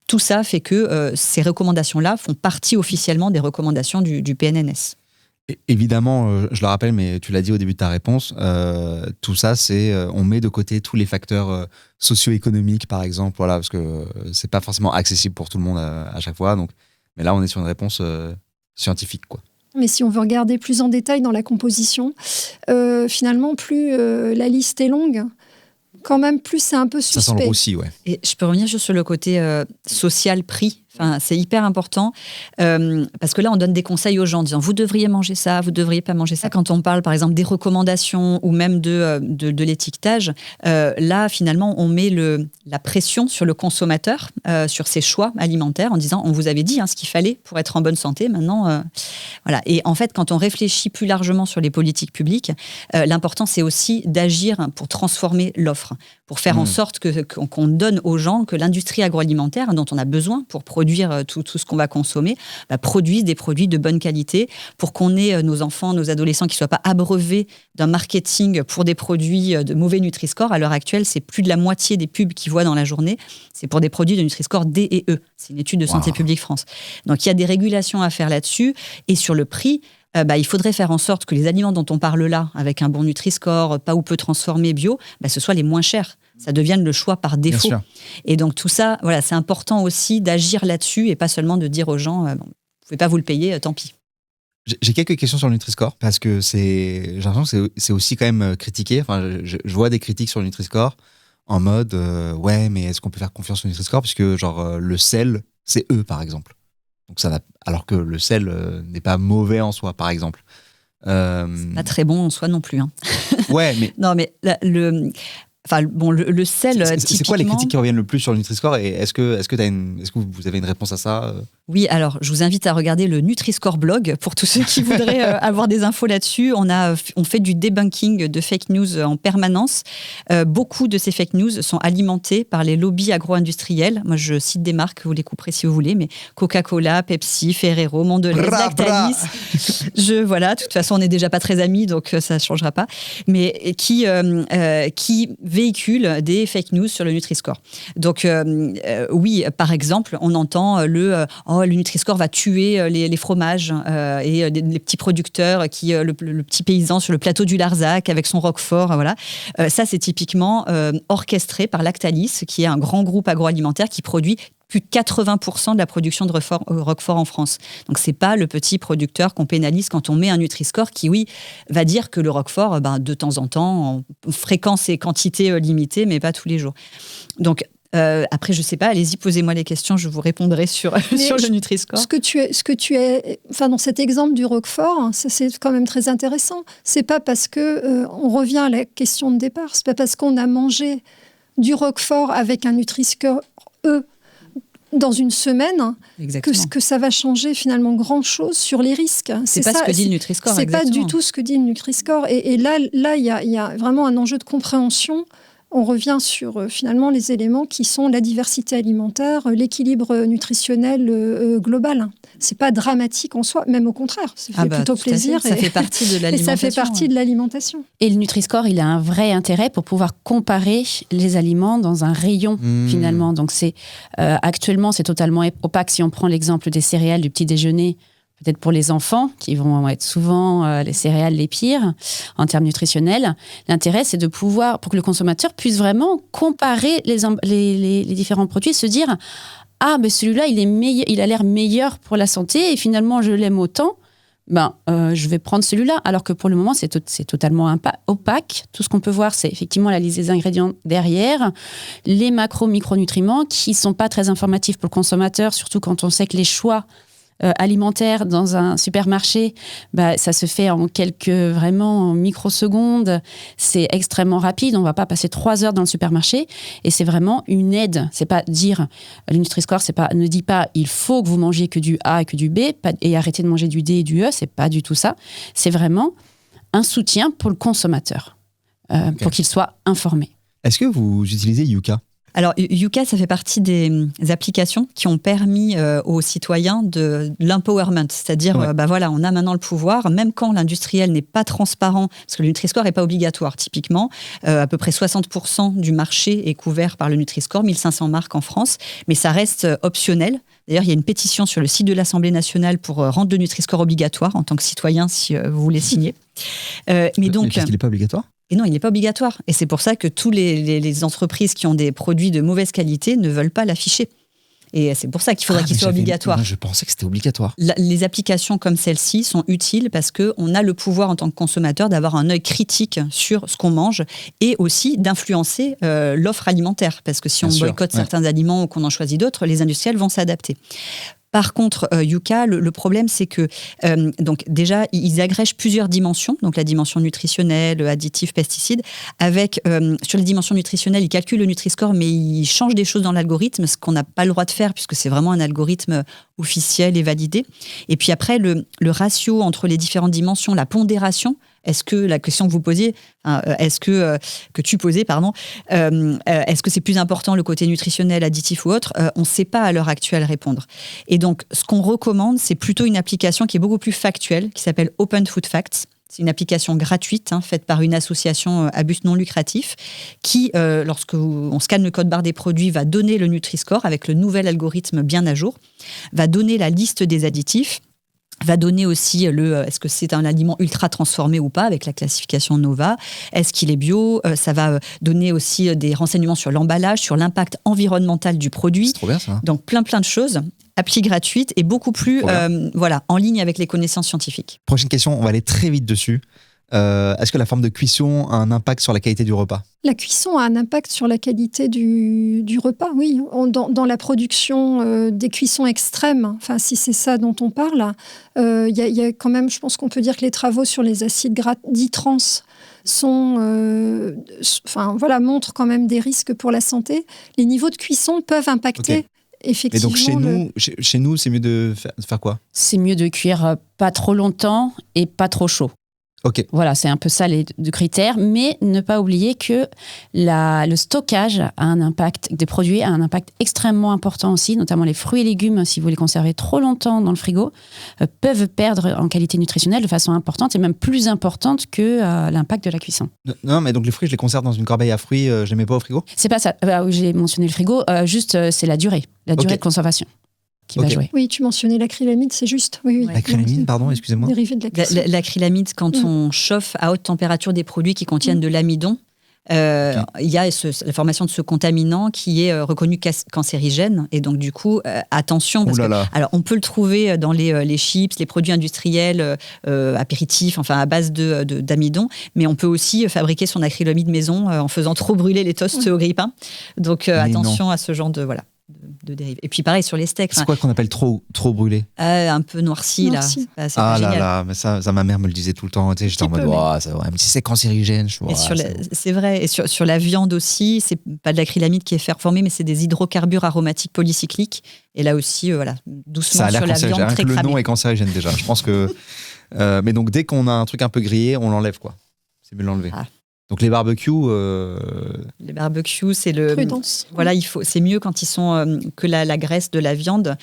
[SPEAKER 2] Tout ça fait que ces recommandations-là font partie officiellement des recommandations du PNNS.
[SPEAKER 5] Évidemment, je le rappelle, mais tu l'as dit au début de ta réponse, tout ça, c'est on met de côté tous les facteurs socio-économiques, par exemple, voilà, parce que c'est pas forcément accessible pour tout le monde à chaque fois. Donc, mais là, on est sur une réponse scientifique, quoi.
[SPEAKER 3] Mais si on veut regarder plus en détail dans la composition, finalement, plus la liste est longue, quand même, plus c'est un peu suspect.
[SPEAKER 5] Ça sent le roussi, ouais.
[SPEAKER 2] Et je peux revenir juste sur le côté social, prix. Enfin, c'est hyper important parce que là, on donne des conseils aux gens en disant vous devriez manger ça, vous ne devriez pas manger ça. Quand on parle, par exemple, des recommandations ou même de l'étiquetage, là, finalement, on met la pression sur le consommateur, sur ses choix alimentaires en disant on vous avait dit ce qu'il fallait pour être en bonne santé. Maintenant, voilà. Et en fait, quand on réfléchit plus largement sur les politiques publiques, l'important, c'est aussi d'agir pour transformer l'offre, pour faire en sorte qu'on donne aux gens que l'industrie agroalimentaire dont on a besoin pour produire tout ce qu'on va consommer, produisent des produits de bonne qualité pour qu'on ait nos enfants, nos adolescents qui ne soient pas abreuvés d'un marketing pour des produits de mauvais Nutri-Score. À l'heure actuelle, c'est plus de la moitié des pubs qu'ils voient dans la journée. C'est pour des produits de Nutri-Score D et E. C'est une étude de Santé publique France. Donc, il y a des régulations à faire là-dessus. Et sur le prix, il faudrait faire en sorte que les aliments dont on parle là, avec un bon Nutri-Score, pas ou peu transformés bio, ce soit les moins chers. Ça devienne le choix par défaut. Et donc tout ça, voilà, c'est important aussi d'agir là-dessus et pas seulement de dire aux gens, vous pouvez pas vous le payer, tant pis.
[SPEAKER 5] J'ai quelques questions sur le Nutri-Score parce que j'ai l'impression que c'est aussi quand même critiqué. Enfin, je vois des critiques sur le Nutri-Score en mode ouais, mais est-ce qu'on peut faire confiance au Nutri-Score puisque le sel, c'est E par exemple. Donc alors que le sel n'est pas mauvais en soi, par exemple.
[SPEAKER 2] C'est pas très bon en soi non plus.
[SPEAKER 5] Ouais, mais
[SPEAKER 2] non, mais le sel,
[SPEAKER 5] c'est quoi les critiques qui reviennent le plus sur le Nutri-Score et est-ce que vous avez une réponse à ça?
[SPEAKER 2] Oui, alors je vous invite à regarder le Nutri-Score blog pour tous ceux qui voudraient avoir des infos là-dessus. On fait du debunking de fake news en permanence. Beaucoup de ces fake news sont alimentés par les lobbies agro-industriels. Moi, je cite des marques, vous les couperez si vous voulez, mais Coca-Cola, Pepsi, Ferrero, Mondelez, Lactalis. Voilà, de toute façon, on n'est déjà pas très amis, donc ça ne changera pas. Mais qui véhiculent des fake news sur le Nutri-Score. Donc, oui, par exemple, on entend le Nutri-Score va tuer les fromages et les petits producteurs, le petit paysan sur le plateau du Larzac avec son Roquefort. Voilà. Ça, c'est typiquement orchestré par Lactalis, qui est un grand groupe agroalimentaire qui produit plus de 80% de la production de Roquefort en France. Donc, c'est pas le petit producteur qu'on pénalise quand on met un Nutri-Score qui, oui, va dire que le Roquefort, de temps en temps, en fréquence et quantité limitée, mais pas tous les jours. Donc, après, je sais pas, allez-y, posez-moi les questions, je vous répondrai sur le Nutri-Score.
[SPEAKER 3] Ce que tu es, enfin, dans cet exemple du Roquefort, ça, c'est quand même très intéressant. C'est pas parce que on revient à la question de départ, c'est pas parce qu'on a mangé du Roquefort avec un Nutri-Score E dans une semaine que ça va changer finalement grand-chose sur les risques.
[SPEAKER 2] C'est pas ce que dit le Nutri-Score.
[SPEAKER 3] C'est pas du tout ce que dit le Nutri-Score. Et là, il y a vraiment un enjeu de compréhension. On revient sur finalement les éléments qui sont la diversité alimentaire, l'équilibre nutritionnel global. C'est pas dramatique en soi, même au contraire. Ça fait plutôt plaisir.
[SPEAKER 2] Ça fait partie de l'alimentation.
[SPEAKER 3] Et ça fait partie de l'alimentation.
[SPEAKER 1] Et le Nutri-Score, il a un vrai intérêt pour pouvoir comparer les aliments dans un rayon finalement. Donc actuellement, c'est totalement opaque. Si on prend l'exemple des céréales du petit déjeuner, peut-être pour les enfants, qui vont être souvent les céréales les pires en termes nutritionnels. L'intérêt, c'est de pouvoir, pour que le consommateur puisse vraiment comparer les différents produits, se dire « Ah, ben celui-là, il a l'air meilleur pour la santé et finalement, je l'aime autant. Je vais prendre celui-là. » Alors que pour le moment, c'est totalement opaque. Tout ce qu'on peut voir, c'est effectivement la liste des ingrédients derrière, les macro-micronutriments qui ne sont pas très informatifs pour le consommateur, surtout quand on sait que les choix alimentaire dans un supermarché, ça se fait en en microsecondes. C'est extrêmement rapide. On ne va pas passer 3 heures dans le supermarché. Et c'est vraiment une aide. C'est pas dire, le Nutri-Score, ne dit pas il faut que vous mangiez que du A et que du B et arrêtez de manger du D et du E. C'est pas du tout ça. C'est vraiment un soutien pour le consommateur, pour qu'il soit informé.
[SPEAKER 5] Est-ce que vous utilisez Yuka ?
[SPEAKER 2] Alors, Yuka, ça fait partie des applications qui ont permis aux citoyens de l'empowerment. C'est-à-dire, on a maintenant le pouvoir, même quand l'industriel n'est pas transparent, parce que le Nutri-Score n'est pas obligatoire, typiquement. À peu près 60% du marché est couvert par le Nutri-Score, 1500 marques en France, mais ça reste optionnel. D'ailleurs, il y a une pétition sur le site de l'Assemblée nationale pour rendre le Nutri-Score obligatoire en tant que citoyen, si vous voulez signer.
[SPEAKER 5] Mais parce qu'il n'est pas obligatoire ?
[SPEAKER 2] Et non, il n'est pas obligatoire. Et c'est pour ça que toutes les entreprises qui ont des produits de mauvaise qualité ne veulent pas l'afficher. Et c'est pour ça qu'il faudrait qu'il soit obligatoire.
[SPEAKER 5] Je pensais que c'était obligatoire.
[SPEAKER 2] Les applications comme celle-ci sont utiles parce qu'on a le pouvoir en tant que consommateur d'avoir un œil critique sur ce qu'on mange et aussi d'influencer l'offre alimentaire. Parce que si on boycotte certains aliments ou qu'on en choisit d'autres, les industriels vont s'adapter. Par contre, Yuka, le problème, c'est que donc déjà, ils agrègent plusieurs dimensions, donc la dimension nutritionnelle, additifs, pesticides, avec, sur les dimensions nutritionnelles, ils calculent le Nutri-Score, mais ils changent des choses dans l'algorithme, ce qu'on n'a pas le droit de faire, puisque c'est vraiment un algorithme officiel et validé. Et puis après, le ratio entre les différentes dimensions, la pondération, est-ce que la question que vous posiez, que tu posais, est-ce que c'est plus important le côté nutritionnel, additif ou autre ? On ne sait pas à l'heure actuelle répondre. Et donc, ce qu'on recommande, c'est plutôt une application qui est beaucoup plus factuelle, qui s'appelle Open Food Facts. C'est une application gratuite, faite par une association à but non lucratif, qui, lorsque on scanne le code barre des produits, va donner le Nutri-Score avec le nouvel algorithme bien à jour, va donner la liste des additifs, va donner aussi est-ce que c'est un aliment ultra transformé ou pas avec la classification Nova, est-ce qu'il est bio, ça va donner aussi des renseignements sur l'emballage, sur l'impact environnemental du produit.
[SPEAKER 5] C'est trop bien ça.
[SPEAKER 2] Donc plein de choses. Appli gratuite et beaucoup plus en ligne avec les connaissances scientifiques.
[SPEAKER 5] Prochaine question, on va aller très vite dessus. Est-ce que la forme de cuisson a un impact sur la qualité du repas ?
[SPEAKER 3] La cuisson a un impact sur la qualité du repas, oui. Dans la production des cuissons extrêmes, si c'est ça dont on parle, il y a quand même, je pense qu'on peut dire que les travaux sur les acides gras dits trans montrent quand même des risques pour la santé. Les niveaux de cuisson peuvent impacter... Okay. Effectivement,
[SPEAKER 5] et donc chez nous, c'est mieux de faire quoi ?
[SPEAKER 1] C'est mieux de cuire pas trop longtemps et pas trop chaud.
[SPEAKER 5] Okay.
[SPEAKER 1] Voilà, c'est un peu ça les deux critères, mais ne pas oublier que le stockage a un impact, des produits a un impact extrêmement important aussi, notamment les fruits et légumes, si vous les conservez trop longtemps dans le frigo, peuvent perdre en qualité nutritionnelle de façon importante et même plus importante que l'impact de la cuisson.
[SPEAKER 5] Non, mais donc les fruits, je les conserve dans une corbeille à fruits, je les mets pas au frigo ?
[SPEAKER 1] C'est pas ça, j'ai mentionné le frigo, c'est la durée de conservation. Va jouer.
[SPEAKER 3] Oui, tu mentionnais l'acrylamide, c'est juste. Oui.
[SPEAKER 5] L'acrylamide, pardon, excusez-moi.
[SPEAKER 3] Dérivé de la
[SPEAKER 2] l'acrylamide, quand on chauffe à haute température des produits qui contiennent de l'amidon, il y a la formation de ce contaminant qui est reconnu cancérigène. Et donc, du coup, attention, parce alors, on peut le trouver dans les chips, les produits industriels, apéritifs, enfin, à base d'amidon, mais on peut aussi fabriquer son acrylamide maison en faisant trop brûler les toasts au grille-pain. Donc, attention à ce genre de dérive. Et puis pareil sur les steaks.
[SPEAKER 5] C'est quoi qu'on appelle trop brûlé?
[SPEAKER 2] Un peu noirci. Là. C'est pas génial.
[SPEAKER 5] Là, mais ça, ma mère me le disait tout le temps. J'étais en mode, même si c'est cancérigène.
[SPEAKER 2] C'est vrai. Et sur la viande aussi, c'est pas de l'acrylamide qui est formé, mais c'est des hydrocarbures aromatiques polycycliques. Et là aussi, doucement sur la viande très cramée.
[SPEAKER 5] Le nom est cancérigène déjà. Je pense que. Mais donc dès qu'on a un truc un peu grillé, on l'enlève quoi. C'est mieux de l'enlever. Donc les barbecues.
[SPEAKER 2] Les barbecues, c'est le.
[SPEAKER 3] Prudence.
[SPEAKER 2] Voilà, c'est mieux quand ils sont que la graisse de la viande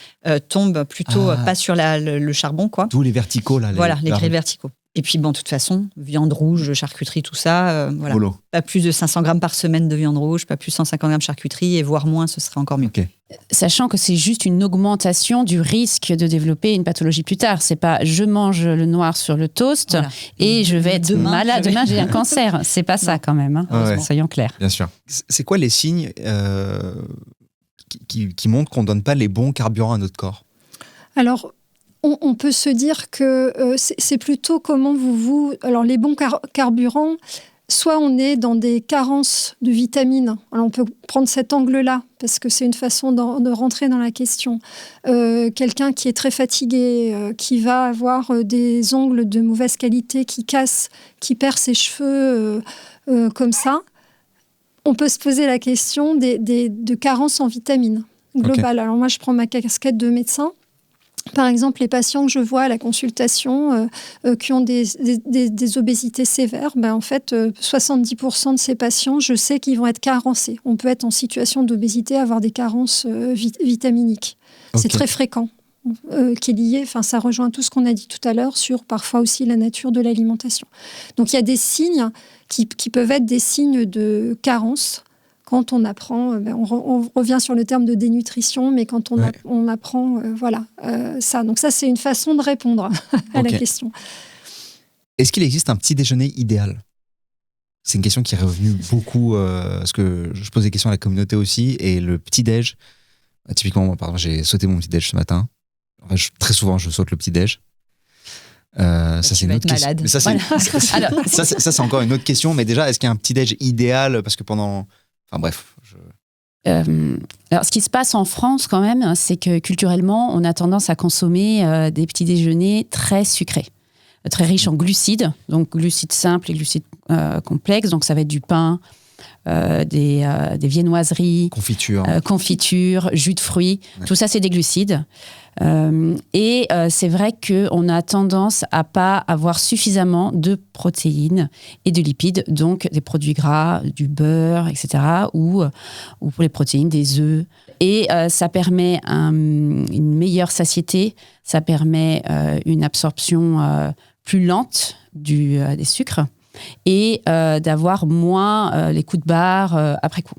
[SPEAKER 2] tombe plutôt pas sur le charbon, quoi.
[SPEAKER 5] D'où les verticaux là.
[SPEAKER 2] Les grilles verticaux. Et puis bon, de toute façon, viande rouge, charcuterie, tout ça, voilà.
[SPEAKER 5] Bolo.
[SPEAKER 2] Pas plus de 500 grammes par semaine de viande rouge, pas plus de 150 grammes de charcuterie, et voire moins, ce serait encore mieux.
[SPEAKER 5] Okay.
[SPEAKER 1] Sachant que c'est juste une augmentation du risque de développer une pathologie plus tard. C'est pas je mange le noir sur le toast et je vais être malade. Demain, j'ai un cancer. C'est pas ça quand même. Soyons clairs.
[SPEAKER 5] Bien sûr. C'est quoi les signes qui montrent qu'on donne pas les bons carburants à notre corps?
[SPEAKER 3] Alors, on peut se dire que c'est plutôt comment alors, les bons carburants, soit on est dans des carences de vitamines. Alors, on peut prendre cet angle-là, parce que c'est une façon de rentrer dans la question. Quelqu'un qui est très fatigué, qui va avoir des ongles de mauvaise qualité, qui casse, qui perd ses cheveux comme ça, on peut se poser la question de carences en vitamines globales. Alors, moi, je prends ma casquette de médecin. Par exemple, les patients que je vois à la consultation qui ont des obésités sévères, en fait, 70% de ces patients, je sais qu'ils vont être carencés. On peut être en situation d'obésité, avoir des carences vitaminiques. Okay. C'est très fréquent, qui est lié, ça rejoint tout ce qu'on a dit tout à l'heure sur parfois aussi la nature de l'alimentation. Donc, il y a des signes qui peuvent être des signes de carence. Quand on apprend, on revient sur le terme de dénutrition, mais quand on apprend, ça. Donc ça, c'est une façon de répondre à la question.
[SPEAKER 5] Est-ce qu'il existe un petit déjeuner idéal? C'est une question qui est revenue beaucoup, parce que je pose des questions à la communauté aussi, et le petit-déj, typiquement, moi, par exemple, j'ai sauté mon petit-déj ce matin. Enfin, très souvent, je saute le petit-déj. Ça, c'est une autre question. Mais ça, c'est encore une autre question, mais déjà, est-ce qu'il y a un petit-déj idéal? Parce que pendant... Enfin bref.
[SPEAKER 1] Alors, ce qui se passe en France quand même, c'est que culturellement, on a tendance à consommer des petits déjeuners très sucrés, très riches en glucides, donc glucides simples et glucides complexes. Donc ça va être du pain, des viennoiseries, confiture, jus de fruits. Ouais. Tout ça, c'est des glucides. Et c'est vrai qu'on a tendance à pas avoir suffisamment de protéines et de lipides, donc des produits gras, du beurre, etc. Ou pour les protéines, des œufs. Et ça permet une meilleure satiété, ça permet une absorption plus lente des sucres et d'avoir moins les coups de barre après coup.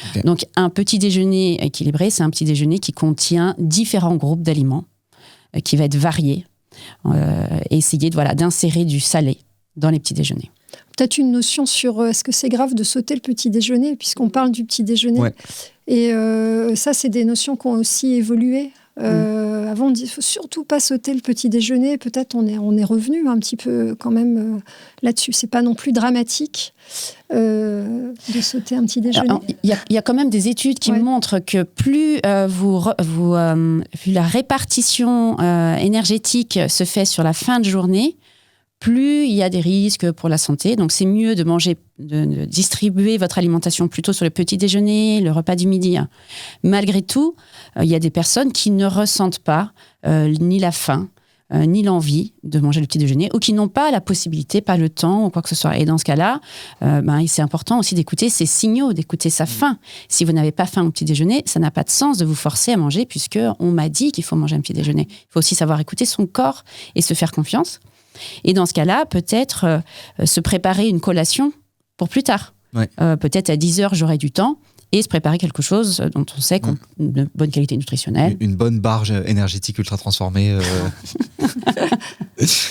[SPEAKER 1] Okay. Donc, un petit déjeuner équilibré, c'est un petit déjeuner qui contient différents groupes d'aliments, qui va être varié, et essayer d'insérer du salé dans les petits déjeuners.
[SPEAKER 3] Peut-être une notion sur est-ce que c'est grave de sauter le petit déjeuner, puisqu'on parle du petit déjeuner. Ouais. Et ça, c'est des notions qui ont aussi évolué. Avant, on dit qu'il ne faut surtout pas sauter le petit déjeuner. Peut-être on est revenu un petit peu quand même là-dessus. Ce n'est pas non plus dramatique de sauter un petit déjeuner.
[SPEAKER 1] Il y a quand même des études qui montrent que plus la répartition énergétique se fait sur la fin de journée, plus il y a des risques pour la santé. Donc, c'est mieux de distribuer votre alimentation plutôt sur le petit déjeuner, le repas du midi. Malgré tout, il y a des personnes qui ne ressentent pas ni la faim, ni l'envie de manger le petit déjeuner, ou qui n'ont pas la possibilité, pas le temps, ou quoi que ce soit. Et dans ce cas-là, c'est important aussi d'écouter ces signaux, d'écouter sa faim. Si vous n'avez pas faim au petit déjeuner, ça n'a pas de sens de vous forcer à manger, puisqu'on m'a dit qu'il faut manger un petit déjeuner. Il faut aussi savoir écouter son corps et se faire confiance. Et dans ce cas-là, peut-être se préparer une collation pour plus tard. Ouais. Peut-être à 10h, j'aurai du temps, et se préparer quelque chose dont on sait qu'on a de bonne qualité nutritionnelle.
[SPEAKER 5] Une bonne barge énergétique ultra transformée.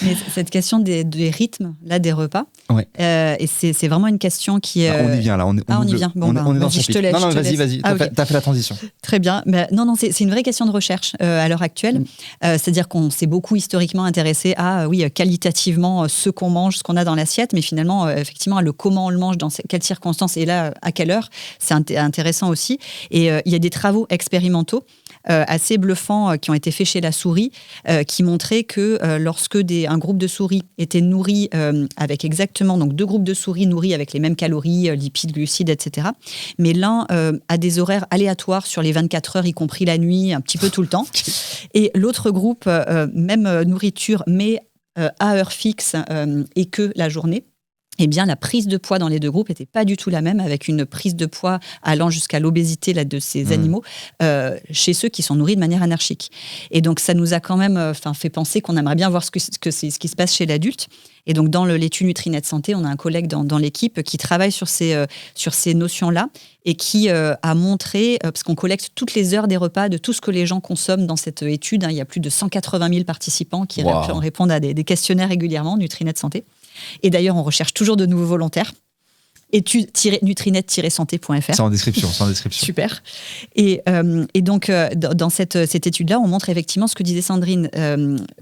[SPEAKER 2] Mais cette question des rythmes, là, des repas,
[SPEAKER 5] Ouais.
[SPEAKER 2] et c'est vraiment une question qui...
[SPEAKER 5] On y vient là, on
[SPEAKER 2] y vient. Bon,
[SPEAKER 5] on est dans
[SPEAKER 2] vas-y,
[SPEAKER 5] ce chapitre. Non, vas-y, t'as fait la transition.
[SPEAKER 2] Très bien. Mais non, c'est une vraie question de recherche à l'heure actuelle. C'est-à-dire qu'on s'est beaucoup historiquement intéressé à, qualitativement, ce qu'on mange, ce qu'on a dans l'assiette, mais finalement, effectivement, le comment on le mange, dans quelles circonstances et là, à quelle heure, c'est intéressant aussi. Et il y a des travaux expérimentaux assez bluffants qui ont été faits chez la souris, qui montraient que lorsque un groupe de souris était nourri avec exactement, donc 2 groupes de souris nourris avec les mêmes calories, lipides, glucides, etc., mais l'un a des horaires aléatoires sur les 24 heures, y compris la nuit, un petit peu tout le temps, et l'autre groupe, même nourriture, mais à heure fixe et que la journée, eh bien, la prise de poids dans les 2 groupes n'était pas du tout la même, avec une prise de poids allant jusqu'à l'obésité de ces animaux chez ceux qui sont nourris de manière anarchique. Et donc, ça nous a quand même fait penser qu'on aimerait bien voir ce qui se passe chez l'adulte. Et donc, dans l'étude Nutrinet Santé, on a un collègue dans l'équipe qui travaille sur ces notions-là et qui a montré, parce qu'on collecte toutes les heures des repas de tout ce que les gens consomment dans cette étude. Il y a plus de 180 000 participants qui répondent à des questionnaires régulièrement, Nutrinet Santé. Et d'ailleurs, on recherche toujours de nouveaux volontaires. Nutrinet-santé.fr.
[SPEAKER 5] C'est en description.
[SPEAKER 2] Super. Et donc, dans cette étude-là, on montre effectivement ce que disait Sandrine.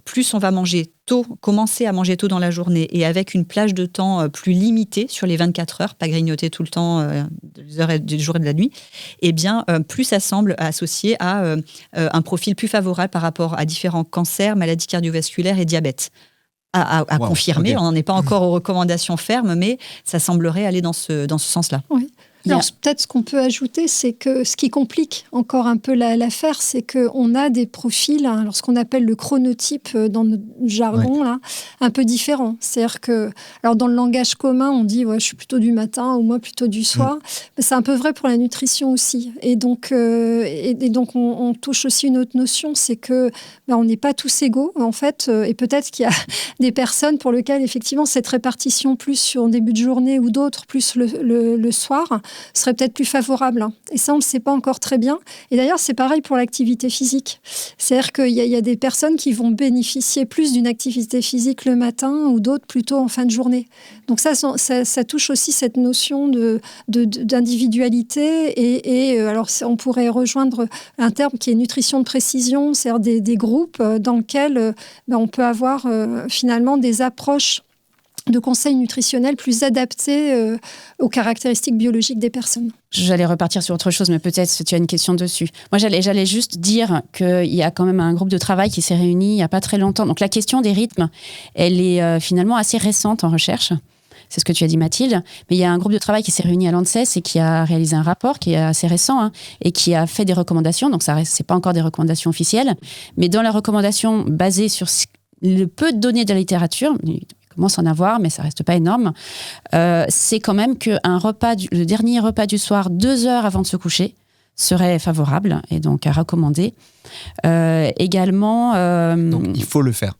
[SPEAKER 2] Plus on va manger tôt, commencer à manger tôt dans la journée et avec une plage de temps plus limitée sur les 24 heures, pas grignoter tout le temps du jour et de la nuit, eh bien, plus ça semble associé à un profil plus favorable par rapport à différents cancers, maladies cardiovasculaires et diabète. À confirmer, okay. On n'en est pas encore aux recommandations fermes, mais ça semblerait aller dans ce sens-là.
[SPEAKER 3] Oui. Alors, peut-être ce qu'on peut ajouter, c'est que ce qui complique encore un peu l'affaire, c'est qu'on a des profils, alors ce qu'on appelle le chronotype dans notre jargon, là, un peu différents. C'est-à-dire que, alors dans le langage commun, on dit je suis plutôt du matin ou moi plutôt du soir. C'est un peu vrai pour la nutrition aussi. Et donc, on touche aussi une autre notion, c'est que on n'est pas tous égaux, en fait. Et peut-être qu'il y a des personnes pour lesquelles, effectivement, cette répartition plus sur début de journée ou d'autres, plus le soir, serait peut-être plus favorable. Et ça, on ne le sait pas encore très bien. Et d'ailleurs, c'est pareil pour l'activité physique. C'est-à-dire qu'il y a des personnes qui vont bénéficier plus d'une activité physique le matin ou d'autres plutôt en fin de journée. Donc ça touche aussi cette notion d'individualité. Et alors, on pourrait rejoindre un terme qui est nutrition de précision, c'est-à-dire des groupes dans lesquels on peut avoir finalement des approches de conseils nutritionnels plus adaptés aux caractéristiques biologiques des personnes.
[SPEAKER 1] J'allais repartir sur autre chose, mais peut-être que tu as une question dessus. Moi, j'allais juste dire qu'il y a quand même un groupe de travail qui s'est réuni il n'y a pas très longtemps. Donc la question des rythmes, elle est finalement assez récente en recherche. C'est ce que tu as dit, Mathilde. Mais il y a un groupe de travail qui s'est réuni à l'ANSES et qui a réalisé un rapport qui est assez récent et qui a fait des recommandations. Donc, c'est pas encore des recommandations officielles. Mais dans les recommandations basées sur le peu de données de la littérature, il commence à en avoir, mais ça reste pas énorme, c'est quand même que le dernier repas du soir, 2 heures avant de se coucher, serait favorable et donc à recommander. Également...
[SPEAKER 5] Donc, il faut le faire.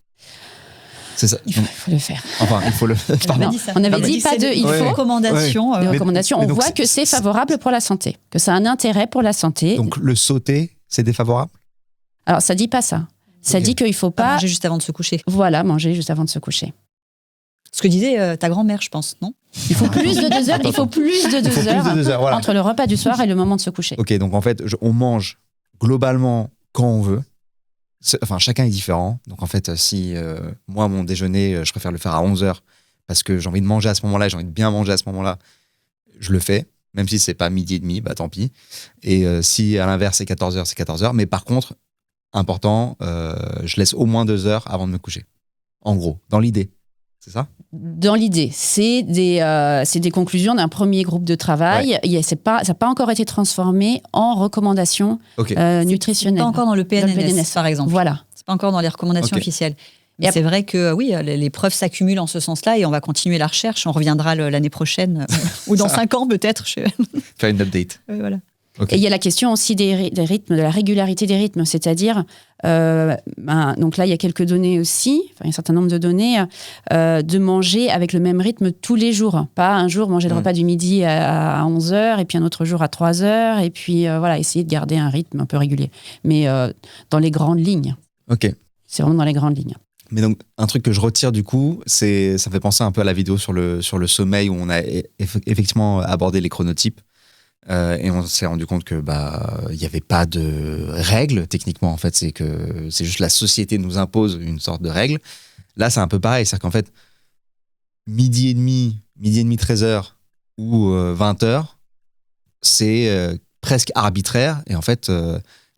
[SPEAKER 5] C'est ça.
[SPEAKER 1] Il faut le faire.
[SPEAKER 5] Enfin, il faut le faire.
[SPEAKER 1] On avait dit pas de il faut.
[SPEAKER 2] Des recommandations.
[SPEAKER 1] Des recommandations. On voit que c'est favorable pour la santé, que ça a un intérêt pour la santé.
[SPEAKER 5] Donc le sauter, c'est défavorable ?
[SPEAKER 1] Alors ça dit pas ça. Ça dit qu'il faut pas
[SPEAKER 2] manger juste avant de se coucher.
[SPEAKER 1] Voilà, manger juste avant de se coucher.
[SPEAKER 2] Ce que disait ta grand-mère, je pense, non ?
[SPEAKER 1] Il faut plus de 2 heures. Il faut plus de 2 heures, voilà, entre le repas du soir et le moment de se coucher.
[SPEAKER 5] Ok, donc en fait, on mange globalement quand on veut. Enfin, chacun est différent. Donc, en fait, si moi, mon déjeuner, je préfère le faire à 11h parce que j'ai envie de manger à ce moment-là, j'ai envie de bien manger à ce moment-là, je le fais. Même si c'est pas midi et demi, bah tant pis. Et si à l'inverse, c'est 14h, c'est 14h. Mais par contre, important, je laisse au moins 2 heures avant de me coucher. En gros, dans l'idée. C'est ça ?
[SPEAKER 1] Dans l'idée. C'est des conclusions d'un premier groupe de travail. Ouais. Ça n'a pas encore été transformé en recommandations nutritionnelles.
[SPEAKER 2] C'est pas encore dans le PNNS, par exemple.
[SPEAKER 1] Voilà.
[SPEAKER 2] C'est pas encore dans les recommandations officielles. Mais c'est vrai que oui, les preuves s'accumulent en ce sens-là et on va continuer la recherche. On reviendra l'année prochaine ou dans 5 ans peut-être.
[SPEAKER 5] Faire une update.
[SPEAKER 2] Voilà.
[SPEAKER 1] Okay. Et il y a la question aussi des rythmes, de la régularité des rythmes, c'est-à-dire, donc là il y a quelques données aussi, il y a un certain nombre de données, de manger avec le même rythme tous les jours. Pas un jour manger le repas du midi à 11h et puis un autre jour à 3h et puis voilà, essayer de garder un rythme un peu régulier. Mais dans les grandes lignes.
[SPEAKER 5] Ok.
[SPEAKER 1] C'est vraiment dans les grandes lignes.
[SPEAKER 4] Mais donc, un truc que je retire du coup, ça me fait penser un peu à la vidéo sur le sommeil où on a effectivement abordé les chronotypes. Et on s'est rendu compte que il n'y avait pas de règles techniquement. En fait, c'est juste la société nous impose une sorte de règle. Là, c'est un peu pareil. C'est-à-dire qu'en fait, midi et demi, 13h ou 20h, c'est presque arbitraire. Et en fait,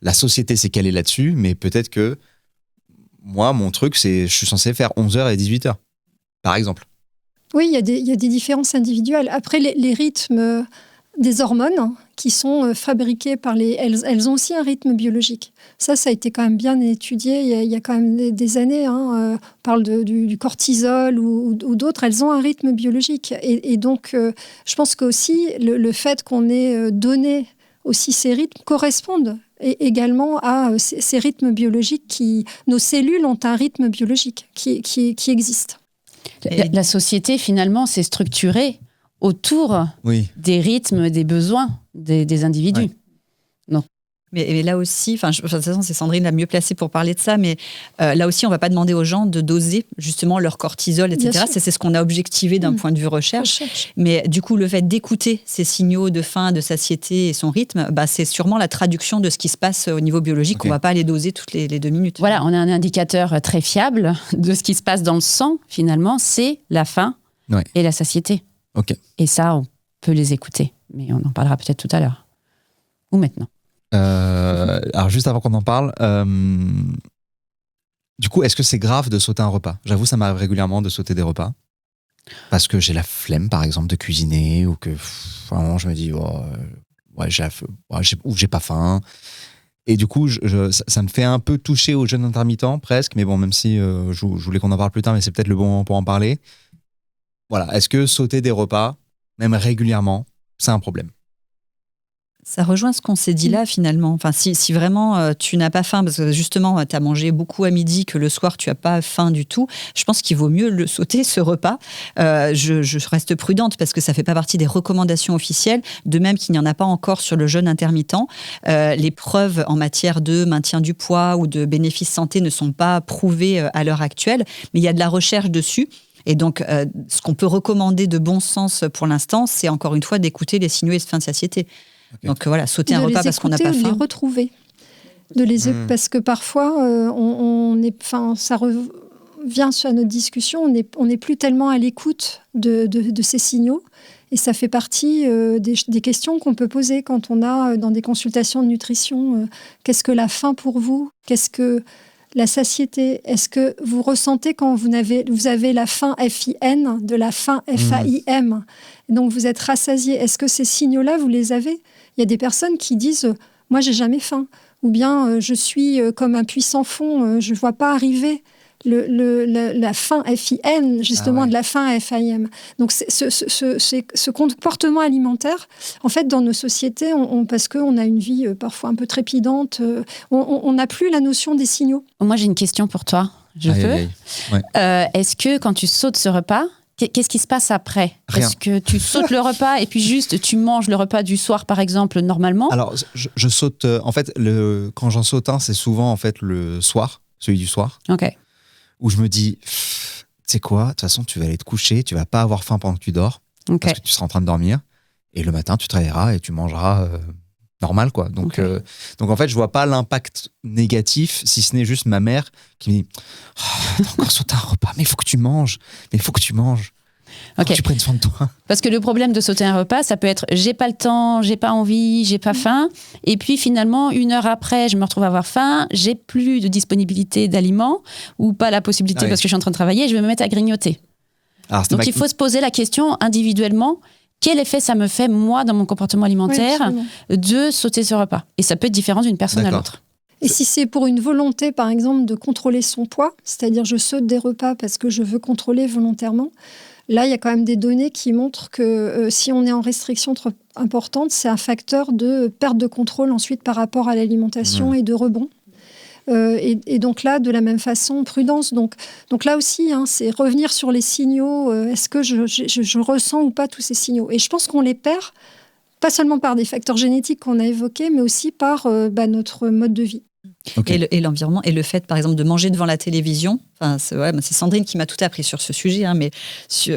[SPEAKER 4] la société s'est calée là-dessus, mais peut-être que moi, mon truc, je suis censé faire 11h et 18h, par exemple.
[SPEAKER 3] Oui, il y a des différences individuelles. Après, les rythmes des hormones qui sont fabriquées par elles ont aussi un rythme biologique. Ça a été quand même bien étudié il y a quand même des années. On parle du cortisol ou d'autres. Elles ont un rythme biologique. Et donc, je pense qu'aussi, le fait qu'on ait donné aussi ces rythmes correspondent également à ces rythmes biologiques nos cellules ont un rythme biologique qui existe.
[SPEAKER 1] La société, finalement, s'est structurée autour des rythmes, des besoins des individus.
[SPEAKER 4] Ouais.
[SPEAKER 1] Donc.
[SPEAKER 2] Mais là aussi, de toute façon, c'est Sandrine la mieux placée pour parler de ça, mais là aussi, on ne va pas demander aux gens de doser justement leur cortisol, etc. C'est ce qu'on a objectivé d'un point de vue recherche. Mais du coup, le fait d'écouter ces signaux de faim, de satiété et son rythme, c'est sûrement la traduction de ce qui se passe au niveau biologique. Okay. On ne va pas les doser toutes les 2 minutes.
[SPEAKER 1] Voilà, on a un indicateur très fiable de ce qui se passe dans le sang, finalement, c'est la faim et la satiété.
[SPEAKER 4] Okay.
[SPEAKER 1] Et ça, on peut les écouter. Mais on en parlera peut-être tout à l'heure. Ou maintenant.
[SPEAKER 4] Alors juste avant qu'on en parle, du coup, est-ce que c'est grave de sauter un repas ? J'avoue, ça m'arrive régulièrement de sauter des repas parce que j'ai la flemme, par exemple, de cuisiner ou que vraiment je me dis j'ai pas faim. Et du coup, ça me fait un peu toucher au jeûne intermittent presque, mais bon, même si je voulais qu'on en parle plus tard, mais c'est peut-être le bon moment pour en parler. Voilà, est-ce que sauter des repas, même régulièrement, c'est un problème ?
[SPEAKER 2] Ça rejoint ce qu'on s'est dit là, finalement. Enfin, si vraiment tu n'as pas faim, parce que justement, tu as mangé beaucoup à midi, que le soir, tu n'as pas faim du tout, je pense qu'il vaut mieux le sauter, ce repas. Je reste prudente parce que ça ne fait pas partie des recommandations officielles, de même qu'il n'y en a pas encore sur le jeûne intermittent. Les preuves en matière de maintien du poids ou de bénéfices santé ne sont pas prouvées à l'heure actuelle, mais il y a de la recherche dessus. Et donc, ce qu'on peut recommander de bon sens pour l'instant, c'est encore une fois d'écouter les signaux et de faim de satiété. Okay. Donc voilà, sauter un repas parce qu'on n'a pas faim.
[SPEAKER 3] De les retrouver. Parce que parfois, ça revient sur notre discussion, on n'est plus tellement à l'écoute de ces signaux. Et ça fait partie des questions qu'on peut poser quand on a dans des consultations de nutrition. Qu'est-ce que la faim pour vous ? Qu'est-ce que la satiété? Est-ce que vous ressentez quand vous avez la faim FIN de la faim FAIM? Donc vous êtes rassasié. Est-ce que ces signaux-là, vous les avez? Il y a des personnes qui disent « moi, j'ai jamais faim » ou bien « je suis comme un puits sans fond, je ne vois pas arriver la faim FIN, justement, de la faim FAIM ». Donc ce comportement alimentaire, en fait, dans nos sociétés, parce qu'on a une vie parfois un peu trépidante, on n'a plus la notion des signaux.
[SPEAKER 1] Moi, j'ai une question pour toi. Je peux ? Ouais. Est-ce que quand tu sautes ce repas, qu'est-ce qui se passe après ?
[SPEAKER 4] Rien.
[SPEAKER 1] Est-ce que tu sautes le repas et puis juste tu manges le repas du soir, par exemple, normalement ?
[SPEAKER 4] Alors, je saute. En fait, quand j'en saute un, c'est souvent en fait le soir, celui du soir.
[SPEAKER 1] Ok.
[SPEAKER 4] Où je me dis, tu sais quoi ? De toute façon, tu vas aller te coucher, tu vas pas avoir faim pendant que tu dors, parce que tu seras en train de dormir. Et le matin, tu te réveilleras et tu mangeras normal, quoi. Donc en fait, je vois pas l'impact négatif, si ce n'est juste ma mère qui me dit t'as encore sauté un repas, mais il faut que tu manges. Faut que tu prennes soin de toi.
[SPEAKER 1] Parce que le problème de sauter un repas, ça peut être j'ai pas le temps, j'ai pas envie, j'ai pas faim. Et puis finalement, 1 heure après, je me retrouve à avoir faim, j'ai plus de disponibilité d'aliments ou pas la possibilité parce que je suis en train de travailler, je vais me mettre à grignoter. Donc il faut se poser la question individuellement. Quel effet ça me fait, moi, dans mon comportement alimentaire, de sauter ce repas ? Et ça peut être différent d'une personne à l'autre.
[SPEAKER 3] Et si c'est pour une volonté, par exemple, de contrôler son poids, c'est-à-dire je saute des repas parce que je veux contrôler volontairement, là, il y a quand même des données qui montrent que si on est en restriction trop importante, c'est un facteur de perte de contrôle ensuite par rapport à l'alimentation et de rebond. Et donc là, de la même façon, prudence. Donc là aussi, c'est revenir sur les signaux. Est-ce que je ressens ou pas tous ces signaux ? Et je pense qu'on les perd, pas seulement par des facteurs génétiques qu'on a évoqués, mais aussi par notre mode de vie.
[SPEAKER 5] Okay.
[SPEAKER 2] Et l'environnement, et le fait, par exemple, de manger devant la télévision. Enfin, c'est Sandrine qui m'a tout appris sur ce sujet, hein, mais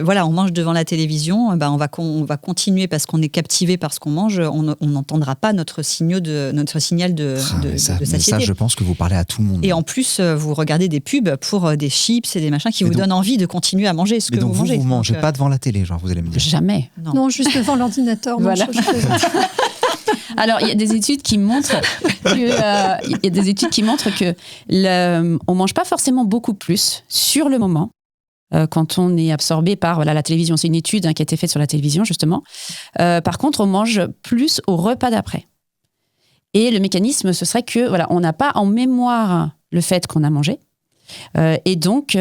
[SPEAKER 2] voilà, on mange devant la télévision, on va continuer parce qu'on est captivé par ce qu'on mange, on n'entendra pas notre signal de satiété.
[SPEAKER 5] Ça, je pense que vous parlez à tout le monde.
[SPEAKER 2] Et en plus, vous regardez des pubs pour des chips et des machins qui vous donnent envie de continuer à manger ce que vous mangez.
[SPEAKER 5] Vous mangez pas devant la télé, genre, vous allez me dire.
[SPEAKER 1] Jamais.
[SPEAKER 3] Non, juste devant l'ordinateur.
[SPEAKER 1] Voilà. Alors, il y a des études qui montrent que on mange pas forcément beaucoup plus sur le moment quand on est absorbé par la télévision. C'est une étude qui a été faite sur la télévision, justement. Par contre, on mange plus au repas d'après. Et le mécanisme, ce serait que on n'a pas en mémoire le fait qu'on a mangé. Et donc,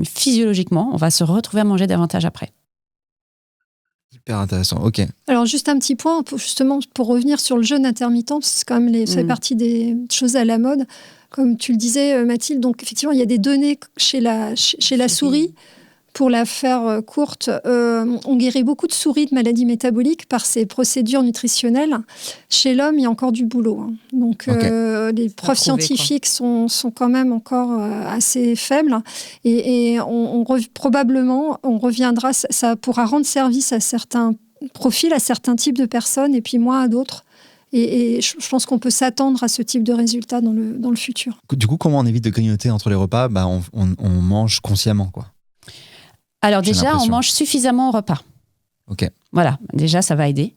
[SPEAKER 1] physiologiquement, on va se retrouver à manger davantage après.
[SPEAKER 5] Hyper intéressant, ok.
[SPEAKER 3] Alors, juste un petit point, pour revenir sur le jeûne intermittent, parce que c'est quand même ça fait partie des choses à la mode. Comme tu le disais, Mathilde, donc effectivement, il y a des données chez la souris. Pour la faire courte, on guérit beaucoup de souris de maladies métaboliques par ces procédures nutritionnelles. Chez l'homme, il y a encore du boulot. Hein. Donc, les preuves scientifiques sont quand même encore assez faibles. Et probablement, on reviendra, ça pourra rendre service à certains profils, à certains types de personnes, et puis moins à d'autres. Et je pense qu'on peut s'attendre à ce type de résultat dans le futur.
[SPEAKER 5] Du coup, comment on évite de grignoter entre les repas ? On mange consciemment, quoi.
[SPEAKER 1] Alors déjà, on mange suffisamment au repas.
[SPEAKER 5] Ok.
[SPEAKER 1] Voilà, déjà, ça va aider.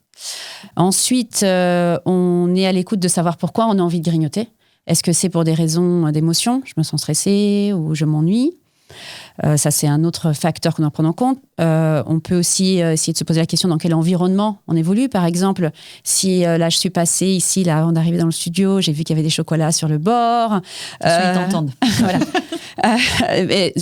[SPEAKER 1] Ensuite, on est à l'écoute de savoir pourquoi on a envie de grignoter. Est-ce que c'est pour des raisons d'émotion ? Je me sens stressée ou je m'ennuie ? Ça, c'est un autre facteur qu'on doit prendre en compte. On peut aussi essayer de se poser la question dans quel environnement on évolue. Par exemple, si là, je suis passée ici, là, avant d'arriver dans le studio, j'ai vu qu'il y avait des chocolats sur le bord.
[SPEAKER 2] Ils t'entendent.
[SPEAKER 1] Voilà.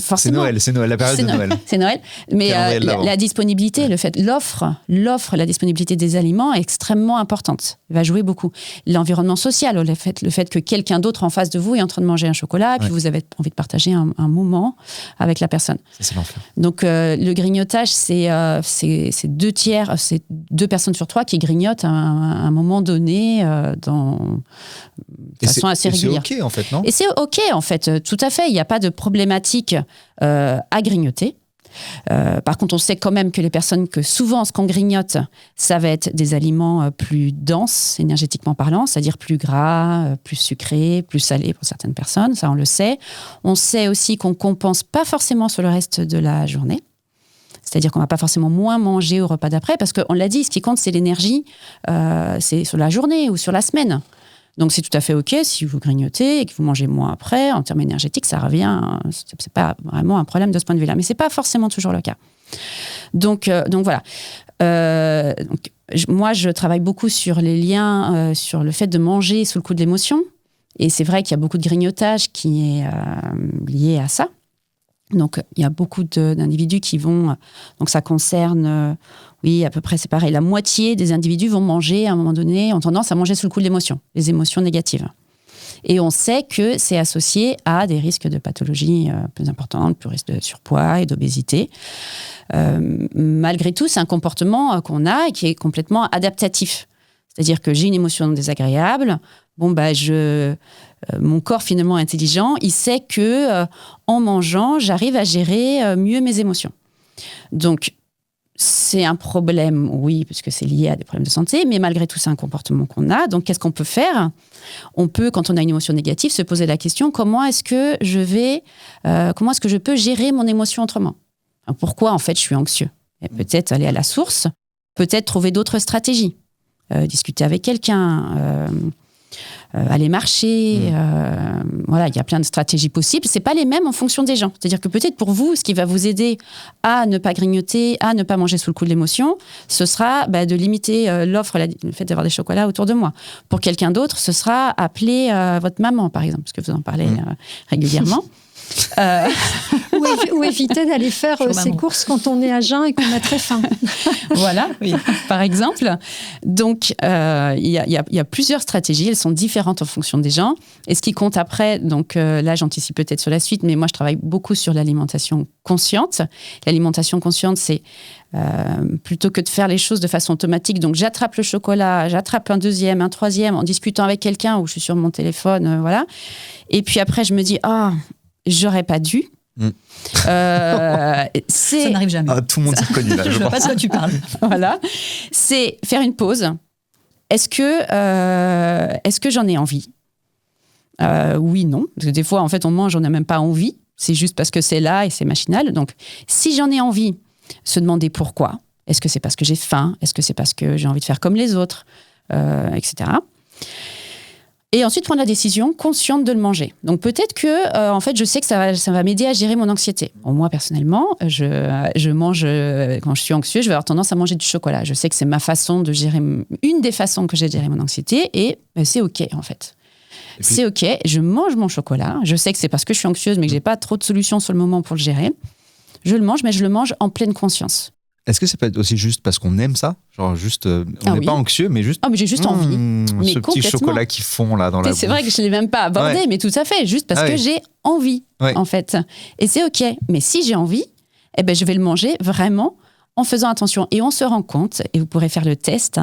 [SPEAKER 1] Forcément,
[SPEAKER 5] c'est Noël, la période de Noël.
[SPEAKER 1] C'est Noël. Mais la disponibilité, l'offre, la disponibilité des aliments est extrêmement importante. Elle va jouer beaucoup. L'environnement social, le fait que quelqu'un d'autre en face de vous est en train de manger un chocolat, puis vous avez envie de partager un moment avec la personne.
[SPEAKER 5] C'est l'enfer.
[SPEAKER 1] Donc, le grignotage, c'est 2/3, c'est 2 personnes sur 3 qui grignotent à un moment donné de façon assez régulière.
[SPEAKER 5] Et c'est OK, en fait, non ?
[SPEAKER 1] Et c'est OK, en fait, tout à fait. Il n'y a pas de problématique à grignoter. Par contre, on sait quand même que les personnes que souvent, ce qu'on grignote, ça va être des aliments plus denses, énergétiquement parlant, c'est-à-dire plus gras, plus sucrés, plus salés pour certaines personnes. Ça, on le sait. On sait aussi qu'on compense pas forcément sur le reste de la journée. C'est-à-dire qu'on ne va pas forcément moins manger au repas d'après, parce qu'on l'a dit, ce qui compte, c'est l'énergie, c'est sur la journée ou sur la semaine. Donc, c'est tout à fait OK si vous grignotez et que vous mangez moins après. En termes énergétiques, ça revient. C'est pas vraiment un problème de ce point de vue-là. Mais c'est pas forcément toujours le cas. Donc voilà. Moi, je travaille beaucoup sur les liens, sur le fait de manger sous le coup de l'émotion. Et c'est vrai qu'il y a beaucoup de grignotage qui est lié à ça. Donc, il y a beaucoup d'individus qui vont... Donc, ça concerne... oui, à peu près, c'est pareil. La moitié des individus vont manger, à un moment donné, ont tendance à manger sous le coup de l'émotion, les émotions négatives. Et on sait que c'est associé à des risques de pathologies plus importantes, plus risques de surpoids et d'obésité. Malgré tout, c'est un comportement qu'on a et qui est complètement adaptatif. C'est-à-dire que j'ai une émotion désagréable. Mon corps finalement intelligent, il sait que en mangeant, j'arrive à gérer mieux mes émotions. Donc, c'est un problème, oui, parce que c'est lié à des problèmes de santé, mais malgré tout, c'est un comportement qu'on a. Donc, qu'est-ce qu'on peut faire ? On peut, quand on a une émotion négative, se poser la question, comment est-ce que je peux gérer mon émotion autrement ? Pourquoi, en fait, je suis anxieux ? Et peut-être aller à la source, peut-être trouver d'autres stratégies. Discuter avec quelqu'un, aller marcher, voilà, il y a plein de stratégies possibles. C'est pas les mêmes en fonction des gens. C'est-à-dire que peut-être pour vous, ce qui va vous aider à ne pas grignoter, à ne pas manger sous le coup de l'émotion, ce sera de limiter l'offre, le fait d'avoir des chocolats autour de moi. Pour quelqu'un d'autre, ce sera appeler votre maman, par exemple, parce que vous en parlez régulièrement.
[SPEAKER 3] Ou éviter d'aller faire ses courses quand on est à jeun et qu'on a très faim.
[SPEAKER 1] Voilà, par exemple. Donc, il y a plusieurs stratégies. Elles sont différentes en fonction des gens. Et ce qui compte après, donc là, j'anticipe peut-être sur la suite, mais moi, je travaille beaucoup sur l'alimentation consciente. L'alimentation consciente, c'est plutôt que de faire les choses de façon automatique. Donc, j'attrape le chocolat, j'attrape un deuxième, un troisième, en discutant avec quelqu'un ou je suis sur mon téléphone, voilà. Et puis après, je me dis, j'aurais pas dû.
[SPEAKER 2] Ça n'arrive jamais.
[SPEAKER 4] Tout le monde s'y connaît là.
[SPEAKER 2] Je vois pas de quoi tu parles.
[SPEAKER 1] Voilà. C'est faire une pause. Est-ce que j'en ai envie ? Oui, non. Parce que des fois, en fait, on mange, on n'a même pas envie. C'est juste parce que c'est là et c'est machinal. Donc, si j'en ai envie, se demander pourquoi. Est-ce que c'est parce que j'ai faim ? Est-ce que c'est parce que j'ai envie de faire comme les autres ? Etc. Et ensuite, prendre la décision consciente de le manger. Donc, peut-être que, en fait, je sais que ça va m'aider à gérer mon anxiété. Bon, moi, personnellement, je mange, quand je suis anxieux, je vais avoir tendance à manger du chocolat. Je sais que c'est ma façon de gérer, une des façons que j'ai de gérer mon anxiété, et c'est OK, en fait. Puis, c'est OK, je mange mon chocolat. Je sais que c'est parce que je suis anxieuse, mais que j'ai pas trop de solutions sur le moment pour le gérer. Je le mange, mais je le mange en pleine conscience.
[SPEAKER 4] Est-ce que c'est pas aussi juste parce qu'on aime ça ? Genre juste, on n'est pas anxieux, mais juste...
[SPEAKER 1] mais j'ai juste envie. Mais
[SPEAKER 4] ce petit chocolat qui fond là dans la bouche.
[SPEAKER 1] C'est vrai que je ne l'ai même pas abordé, mais tout à fait, juste parce que j'ai envie, en fait. Et c'est OK. Mais si j'ai envie, je vais le manger vraiment en faisant attention. Et on se rend compte, et vous pourrez faire le test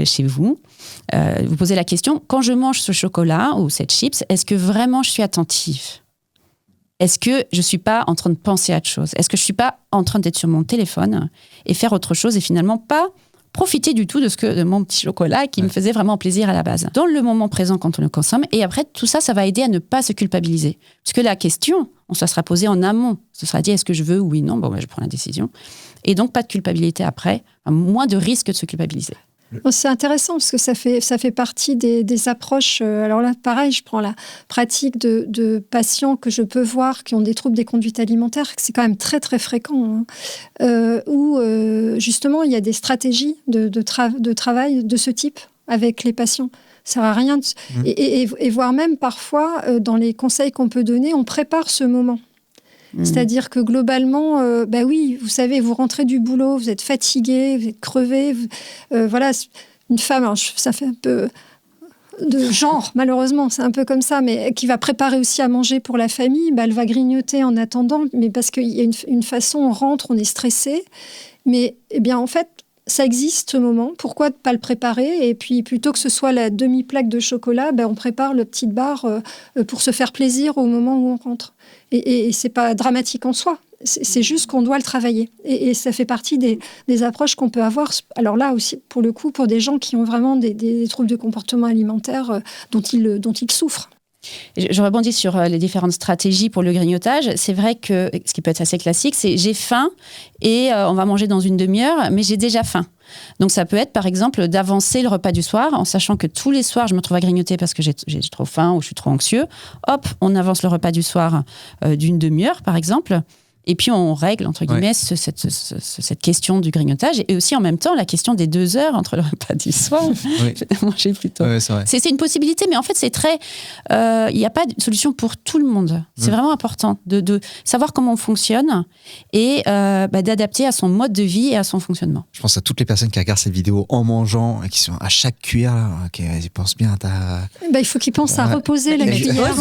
[SPEAKER 1] chez vous, vous posez la question, quand je mange ce chocolat ou cette chips, est-ce que vraiment je suis attentive ? Est-ce que je ne suis pas en train de penser à autre chose ? Est-ce que je ne suis pas en train d'être sur mon téléphone et faire autre chose et finalement pas profiter du tout de mon petit chocolat qui me faisait vraiment plaisir à la base ? Dans le moment présent quand on le consomme. Et après, tout ça, ça va aider à ne pas se culpabiliser. Parce que la question, ça sera posée en amont. Ce sera dit, est-ce que je veux ? Oui, non, je prends la décision. Et donc, pas de culpabilité après, moins de risque de se culpabiliser.
[SPEAKER 3] C'est intéressant parce que ça fait partie des approches. Alors là, pareil, je prends la pratique de patients que je peux voir qui ont des troubles des conduites alimentaires, c'est quand même très, très fréquent, où justement, il y a des stratégies de travail de ce type avec les patients. Ça sert à rien. Et voire même parfois, dans les conseils qu'on peut donner, on prépare ce moment. C'est-à-dire que globalement, oui, vous savez, vous rentrez du boulot, vous êtes fatigué, vous êtes crevé. Voilà, une femme, alors ça fait un peu de genre, malheureusement, c'est un peu comme ça, mais qui va préparer aussi à manger pour la famille, elle va grignoter en attendant, mais parce qu'il y a une façon, on rentre, on est stressé. Mais en fait, ça existe ce moment. Pourquoi ne pas le préparer ? Et puis, plutôt que ce soit la demi-plaque de chocolat, on prépare le petit bar pour se faire plaisir au moment où on rentre. Et ce n'est pas dramatique en soi. C'est juste qu'on doit le travailler. Et ça fait partie des approches qu'on peut avoir. Alors là aussi, pour le coup, pour des gens qui ont vraiment des troubles de comportement alimentaire dont ils souffrent.
[SPEAKER 1] Je rebondis sur les différentes stratégies pour le grignotage. C'est vrai que ce qui peut être assez classique, c'est j'ai faim et on va manger dans une demi-heure, mais j'ai déjà faim. Donc ça peut être par exemple d'avancer le repas du soir en sachant que tous les soirs je me trouve à grignoter parce que j'ai trop faim ou je suis trop anxieux. Hop, on avance le repas du soir d'une demi-heure par exemple. Et puis, on règle, entre guillemets, cette question du grignotage. Et aussi, en même temps, la question des 2 heures entre le repas du soir. Je vais manger plus tôt. C'est une possibilité, mais en fait, c'est très... Il n'y a pas de solution pour tout le monde. C'est vraiment important de savoir comment on fonctionne et d'adapter à son mode de vie et à son fonctionnement.
[SPEAKER 4] Je pense à toutes les personnes qui regardent cette vidéo en mangeant et qui sont à chaque cuillère. Là, ok, vas-y, pense bien à ta...
[SPEAKER 3] il faut qu'ils pensent à reposer la cuillère.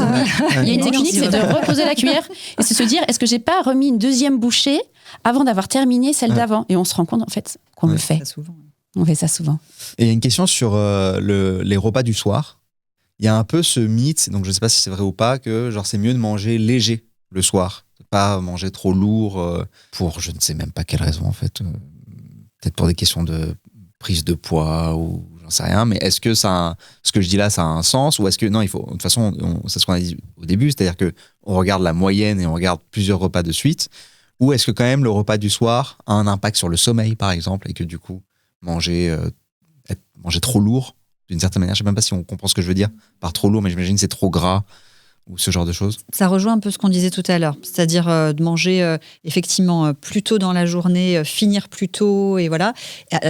[SPEAKER 1] Il y a une technique, c'est de reposer la cuillère et c'est se dire, est-ce que j'ai pas remis une deuxième bouchée avant d'avoir terminé celle d'avant. Et on se rend compte, en fait, qu'on le fait. On fait ça souvent.
[SPEAKER 4] Et il y a une question sur les repas du soir. Il y a un peu ce mythe, donc je ne sais pas si c'est vrai ou pas, que genre c'est mieux de manger léger le soir. De pas manger trop lourd pour je ne sais même pas quelle raison, en fait. Peut-être pour des questions de prise de poids ou j'en sais rien. Mais est-ce que ce que je dis là, ça a un sens ou est-ce que non, il faut de toute façon, c'est ce qu'on a dit au début, c'est-à-dire que on regarde la moyenne et on regarde plusieurs repas de suite. Ou est-ce que quand même le repas du soir a un impact sur le sommeil, par exemple, et que du coup manger trop lourd d'une certaine manière, je sais même pas si on comprend ce que je veux dire par trop lourd, mais j'imagine que c'est trop gras ou ce genre de choses?
[SPEAKER 2] Ça rejoint un peu ce qu'on disait tout à l'heure, c'est-à-dire de manger effectivement plus tôt dans la journée, finir plus tôt, et voilà.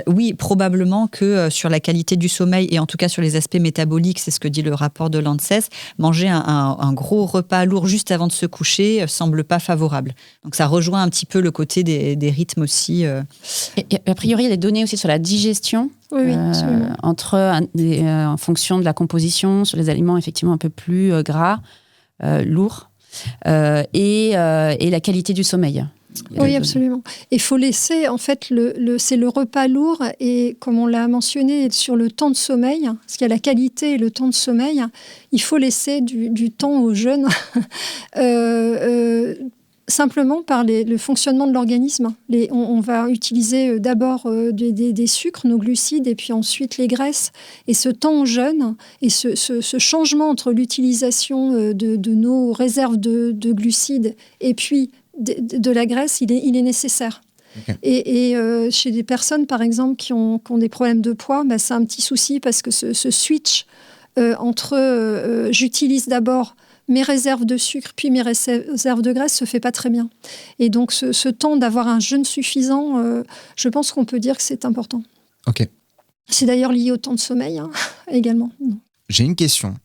[SPEAKER 2] Oui, probablement que sur la qualité du sommeil, et en tout cas sur les aspects métaboliques, c'est ce que dit le rapport de l'ANSES, manger un gros repas lourd juste avant de se coucher semble pas favorable. Donc ça rejoint un petit peu le côté des rythmes aussi.
[SPEAKER 1] Et a priori, il y a des données aussi sur la digestion.
[SPEAKER 3] Oui,
[SPEAKER 1] en fonction de la composition, sur les aliments effectivement un peu plus gras, lourds, et la qualité du sommeil.
[SPEAKER 3] Oui, absolument. Et il faut laisser, en fait, c'est le repas lourd, et comme on l'a mentionné, sur le temps de sommeil, parce qu'il y a la qualité et le temps de sommeil, il faut laisser du temps au jeûne, simplement par le fonctionnement de l'organisme. On va utiliser d'abord des sucres, nos glucides, et puis ensuite les graisses. Et ce temps au jeûne, et ce changement entre l'utilisation de nos réserves de glucides et puis de la graisse, il est nécessaire. Okay. Et chez des personnes, par exemple, qui ont des problèmes de poids, c'est un petit souci, parce que ce switch entre j'utilise d'abord mes réserves de sucre puis mes réserves de graisse se fait pas très bien. Et donc ce temps d'avoir un jeûne suffisant, je pense qu'on peut dire que c'est important.
[SPEAKER 4] Ok.
[SPEAKER 3] C'est d'ailleurs lié au temps de sommeil également.
[SPEAKER 4] J'ai une question.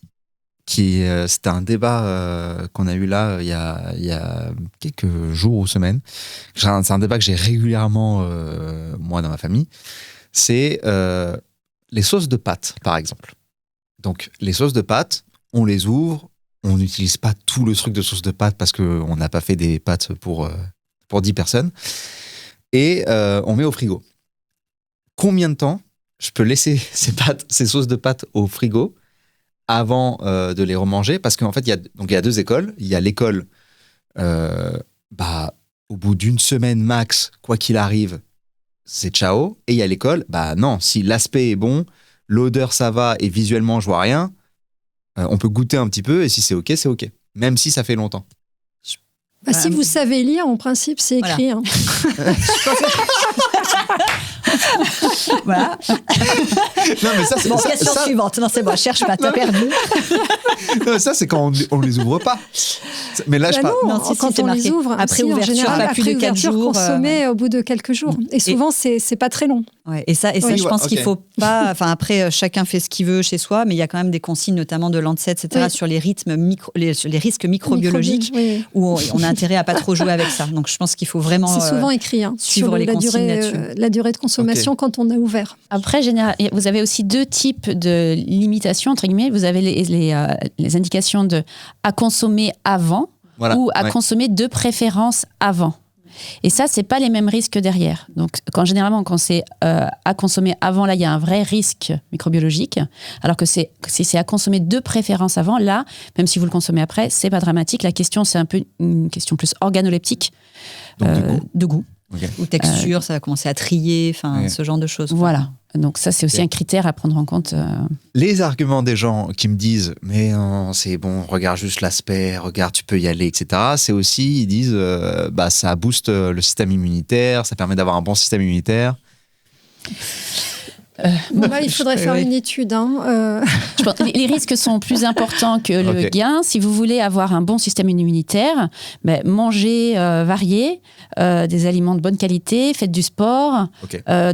[SPEAKER 4] C'était un débat qu'on a eu là il y a quelques jours ou semaines. C'est un débat que j'ai régulièrement, moi, dans ma famille. C'est les sauces de pâtes, par exemple. Donc, les sauces de pâtes, on les ouvre, on n'utilise pas tout le truc de sauce de pâtes parce qu'on n'a pas fait des pâtes pour 10 personnes. Et on met au frigo. Combien de temps je peux laisser ces sauces de pâtes au frigo avant de les remanger? Parce qu'en fait, il y a deux écoles. Il y a l'école, au bout d'une semaine max, quoi qu'il arrive, c'est ciao. Et il y a l'école, non, si l'aspect est bon, l'odeur ça va et visuellement je vois rien, on peut goûter un petit peu, et si c'est OK, c'est OK. Même si ça fait longtemps.
[SPEAKER 3] Si vous savez lire, en principe, c'est écrit.
[SPEAKER 2] Voilà. Voilà.
[SPEAKER 4] Non, mais ça, c'est
[SPEAKER 2] question suivante. Non, c'est bon, cherche pas, t'as perdu.
[SPEAKER 4] Non, ça, c'est quand on les ouvre pas. Mais là, je parle.
[SPEAKER 3] Non, quand on les ouvre,
[SPEAKER 2] après ouverture,
[SPEAKER 3] pas plus de 4 jours. Consommée au bout de quelques jours. Et souvent, c'est pas très long.
[SPEAKER 2] Ouais, et ça, je pense qu'il faut pas. Enfin, après, chacun fait ce qu'il veut chez soi, mais il y a quand même des consignes, notamment de l'ANSES, etc., sur les rythmes les risques microbiologiques, où on a intérêt à pas trop jouer avec ça. Donc, je pense qu'il faut vraiment.
[SPEAKER 3] C'est souvent écrit
[SPEAKER 2] suivre les consignes là-dessus.
[SPEAKER 3] La durée de consommation quand on a ouvert.
[SPEAKER 1] Après, vous avez aussi deux types de limitations, entre guillemets. Vous avez les indications de à consommer avant ou à consommer de préférence avant. Et ça, c'est pas les mêmes risques derrière. Donc, généralement, quand c'est à consommer avant, là, il y a un vrai risque microbiologique. Alors que si c'est à consommer de préférence avant, là, même si vous le consommez après, c'est pas dramatique. La question, c'est un peu une question plus organoleptique, de goût.
[SPEAKER 4] Okay.
[SPEAKER 2] Ou texture, ça va commencer à trier, ce genre de choses.
[SPEAKER 1] Voilà. Donc ça, c'est aussi un critère à prendre en compte.
[SPEAKER 4] Les arguments des gens qui me disent « mais non, c'est bon, regarde juste l'aspect, regarde, tu peux y aller, etc. » C'est aussi, ils disent ça booste le système immunitaire, ça permet d'avoir un bon système immunitaire.
[SPEAKER 3] Il faudrait faire une étude.
[SPEAKER 1] Je pense, les risques sont plus importants que le gain. Si vous voulez avoir un bon système immunitaire, mangez varié, des aliments de bonne qualité, faites du sport,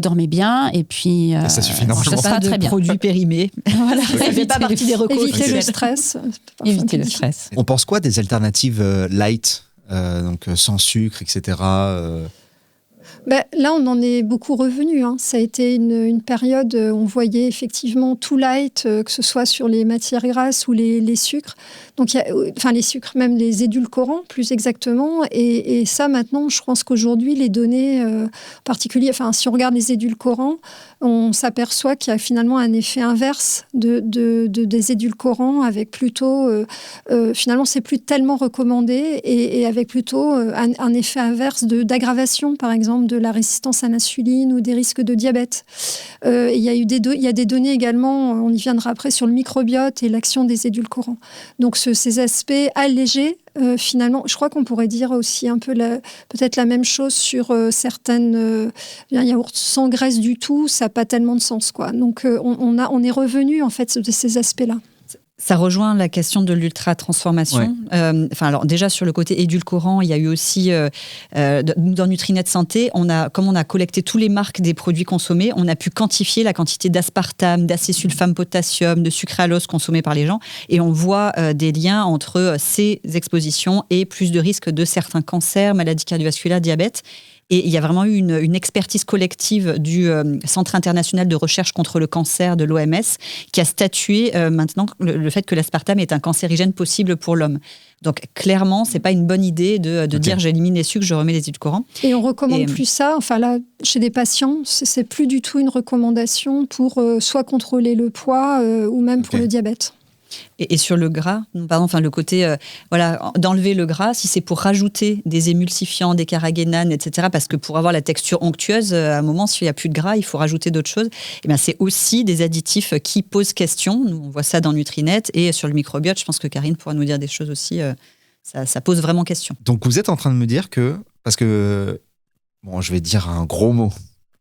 [SPEAKER 1] dormez bien, et puis
[SPEAKER 4] ça suffit normalement.
[SPEAKER 1] Ça sera très bien.
[SPEAKER 2] Produits périmés.
[SPEAKER 1] Voilà.
[SPEAKER 2] Ça fait pas partie des recours.
[SPEAKER 3] Évitez le stress.
[SPEAKER 1] Évitez le stress.
[SPEAKER 4] On pense quoi des alternatives light, donc sans sucre, etc.
[SPEAKER 3] Là, on en est beaucoup revenu. Ça a été une période où on voyait effectivement tout light, que ce soit sur les matières grasses ou les sucres. Donc, les sucres, même les édulcorants, plus exactement. Et ça, maintenant, je pense qu'aujourd'hui, les données particulières, si on regarde les édulcorants, on s'aperçoit qu'il y a finalement un effet inverse des édulcorants, avec plutôt, finalement, c'est plus tellement recommandé, et avec plutôt un effet inverse d'aggravation, par exemple, de la résistance à l'insuline ou des risques de diabète. Il y a des données également, on y viendra après, sur le microbiote et l'action des édulcorants. Donc ces aspects allégés, finalement, je crois qu'on pourrait dire aussi un peu peut-être la même chose sur certaines yaourts sans graisse du tout, ça n'a pas tellement de sens, quoi. Donc on est revenu en fait de ces aspects-là.
[SPEAKER 2] Ça rejoint la question de l'ultra-transformation.
[SPEAKER 4] Ouais.
[SPEAKER 2] Alors déjà, sur le côté édulcorant, il y a eu aussi, dans Nutrinet Santé, comme on a collecté tous les marques des produits consommés, on a pu quantifier la quantité d'aspartame, d'acésulfame potassium, de sucralose consommés par les gens. Et on voit des liens entre ces expositions et plus de risques de certains cancers, maladies cardiovasculaires, diabète. Et il y a vraiment eu une expertise collective du Centre international de recherche contre le cancer de l'OMS qui a statué maintenant le fait que l'aspartame est un cancérigène possible pour l'homme. Donc clairement, c'est pas une bonne idée de dire j'élimine les sucres, je remets les édulcorants.
[SPEAKER 3] Et on recommande plus ça. Enfin là, chez des patients, c'est plus du tout une recommandation pour soit contrôler le poids ou même pour le diabète.
[SPEAKER 2] Et sur le gras, le côté d'enlever le gras, si c'est pour rajouter des émulsifiants, des carragénanes, etc., parce que pour avoir la texture onctueuse, à un moment, s'il n'y a plus de gras, il faut rajouter d'autres choses. Et bien, c'est aussi des additifs qui posent question. Nous, on voit ça dans Nutrinet et sur le microbiote. Je pense que Karine pourra nous dire des choses aussi. Ça pose vraiment question.
[SPEAKER 4] Donc, vous êtes en train de me dire que, parce que, je vais dire un gros mot,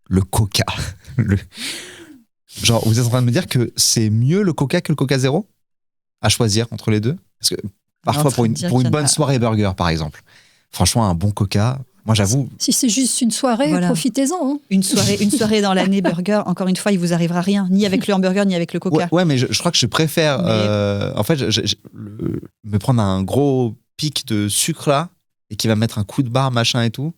[SPEAKER 4] le coca. Genre, vous êtes en train de me dire que c'est mieux le coca que le coca zéro à choisir entre les deux? Parce que parfois, pour une bonne soirée burger, par exemple, franchement, un bon coca, moi j'avoue...
[SPEAKER 3] Si c'est juste une soirée, profitez-en. Hein.
[SPEAKER 2] Une soirée dans l'année burger, encore une fois, il vous arrivera rien, ni avec le hamburger, ni avec le coca.
[SPEAKER 4] Ouais, mais je crois que je préfère me prendre un gros pic de sucre là, et qui va mettre un coup de barre, machin et tout.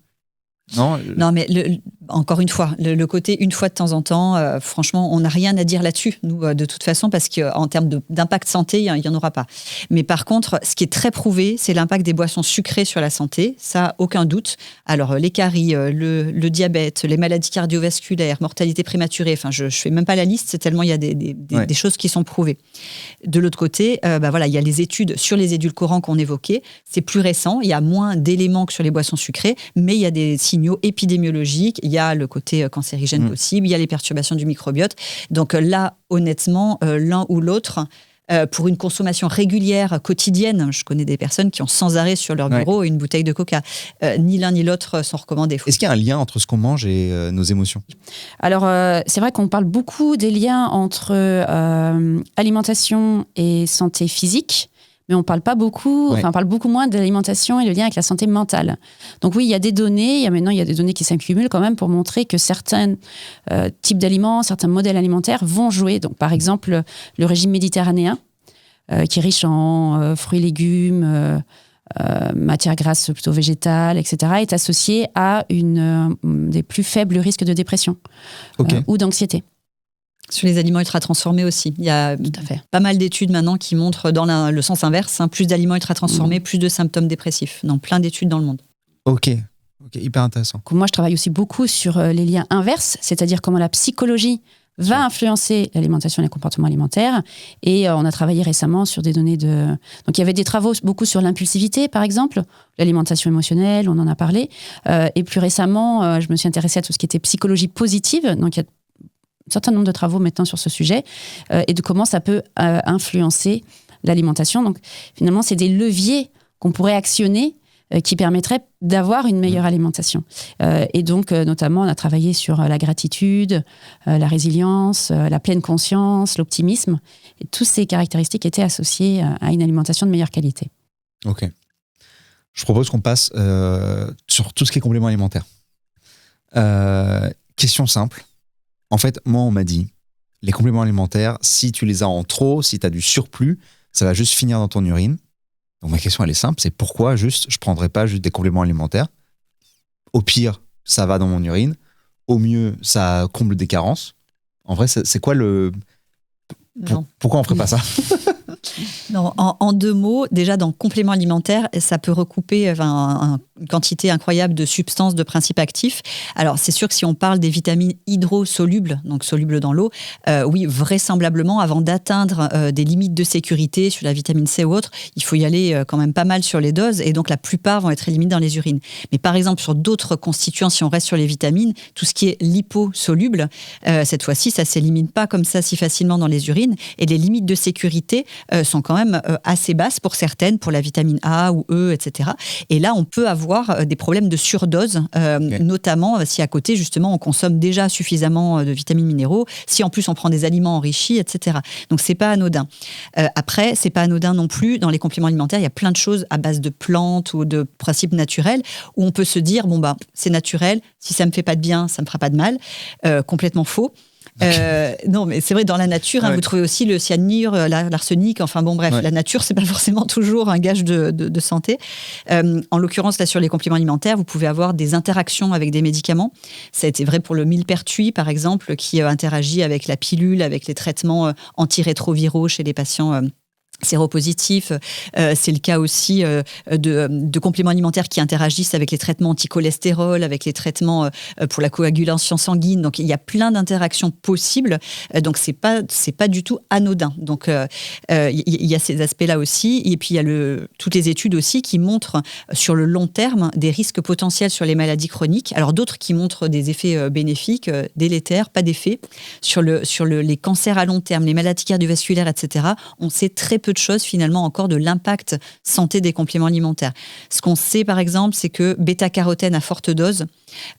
[SPEAKER 2] Non, mais encore une fois, le côté une fois de temps en temps, franchement, on n'a rien à dire là-dessus, nous, de toute façon, parce qu'en termes d'impact santé, il n'y en aura pas. Mais par contre, ce qui est très prouvé, c'est l'impact des boissons sucrées sur la santé, ça, aucun doute. Alors, les caries, le diabète, les maladies cardiovasculaires, mortalité prématurée, je ne fais même pas la liste, c'est tellement il y a des choses qui sont prouvées. De l'autre côté, il y a les études sur les édulcorants qu'on évoquait, c'est plus récent, il y a moins d'éléments que sur les boissons sucrées, mais il y a des signaux épidémiologiques, il y a le côté cancérigène possible, il y a les perturbations du microbiote. Donc là, honnêtement, l'un ou l'autre, pour une consommation régulière, quotidienne, je connais des personnes qui ont sans arrêt sur leur bureau une bouteille de coca. Ni l'un ni l'autre sont recommandés.
[SPEAKER 4] Est-ce qu'il y a un lien entre ce qu'on mange et nos émotions?
[SPEAKER 1] Alors, c'est vrai qu'on parle beaucoup des liens entre alimentation et santé physique. Mais on parle beaucoup moins de l'alimentation et le lien avec la santé mentale. Donc oui, il y a des données, il y a des données qui s'accumulent quand même pour montrer que certains types d'aliments, certains modèles alimentaires vont jouer. Donc par exemple, le régime méditerranéen, qui est riche en fruits et légumes, matières grasses plutôt végétales, etc., est associé à des plus faibles risques de dépression ou d'anxiété.
[SPEAKER 2] Sur les aliments ultra-transformés aussi. Il y a pas mal d'études maintenant qui montrent dans le sens inverse, plus d'aliments ultra-transformés, plus de symptômes dépressifs, dans plein d'études dans le monde.
[SPEAKER 4] Ok, hyper intéressant.
[SPEAKER 1] Moi, je travaille aussi beaucoup sur les liens inverses, c'est-à-dire comment la psychologie va influencer l'alimentation et les comportements alimentaires. Et on a travaillé récemment sur des données Donc, il y avait des travaux beaucoup sur l'impulsivité, par exemple, l'alimentation émotionnelle, on en a parlé. Et plus récemment, je me suis intéressée à tout ce qui était psychologie positive. Donc, il y a un certain nombre de travaux maintenant sur ce sujet et de comment ça peut influencer l'alimentation. Donc, finalement, c'est des leviers qu'on pourrait actionner qui permettraient d'avoir une meilleure alimentation. Et donc, notamment, on a travaillé sur la gratitude, la résilience, la pleine conscience, l'optimisme. Et toutes ces caractéristiques étaient associées à une alimentation de meilleure qualité.
[SPEAKER 4] Ok. Je propose qu'on passe sur tout ce qui est complément alimentaire. Question simple. En fait, moi, on m'a dit, les compléments alimentaires, si tu les as en trop, si tu as du surplus, ça va juste finir dans ton urine. Donc ma question, elle est simple, c'est pourquoi je ne prendrais pas juste des compléments alimentaires? Au pire, ça va dans mon urine. Au mieux, ça comble des carences. En vrai, c'est quoi le... Pourquoi on ne ferait pas ça?
[SPEAKER 2] Non, en deux mots, déjà dans complément alimentaire, ça peut recouper une quantité incroyable de substances, de principes actifs. Alors c'est sûr que si on parle des vitamines hydrosolubles, donc solubles dans l'eau, oui, vraisemblablement, avant d'atteindre des limites de sécurité sur la vitamine C ou autre, il faut y aller quand même pas mal sur les doses et donc la plupart vont être éliminées dans les urines. Mais par exemple, sur d'autres constituants, si on reste sur les vitamines, tout ce qui est liposoluble, cette fois-ci, ça ne s'élimine pas comme ça si facilement dans les urines et les limites de sécurité sont quand même assez basses pour certaines, pour la vitamine A ou E, etc. Et là, on peut avoir avoir des problèmes de surdose, notamment si à côté, justement, on consomme déjà suffisamment de vitamines minéraux, si en plus on prend des aliments enrichis, etc. Donc, c'est pas anodin. Après, c'est pas anodin non plus. Dans les compléments alimentaires, il y a plein de choses à base de plantes ou de principes naturels où on peut se dire, c'est naturel, si ça me fait pas de bien, ça me fera pas de mal. Complètement faux. Non, mais c'est vrai, dans la nature, vous trouvez aussi le cyanure, l'arsenic, la nature, c'est pas forcément toujours un gage de santé. En l'occurrence, là, sur les compléments alimentaires, vous pouvez avoir des interactions avec des médicaments. Ça a été vrai pour le milpertuis, par exemple, qui interagit avec la pilule, avec les traitements antirétroviraux chez les patients séropositifs. C'est le cas aussi de compléments alimentaires qui interagissent avec les traitements anti-cholestérol, avec les traitements pour la coagulation sanguine. Donc, il y a plein d'interactions possibles. Donc, c'est pas du tout anodin. Donc, il y a ces aspects-là aussi. Et puis, il y a toutes les études aussi qui montrent sur le long terme des risques potentiels sur les maladies chroniques. Alors, d'autres qui montrent des effets bénéfiques, délétères, pas d'effets. Sur les cancers à long terme, les maladies cardiovasculaires, etc., on sait très peu de choses finalement encore de l'impact santé des compléments alimentaires. Ce qu'on sait par exemple, c'est que bêta-carotène à forte dose,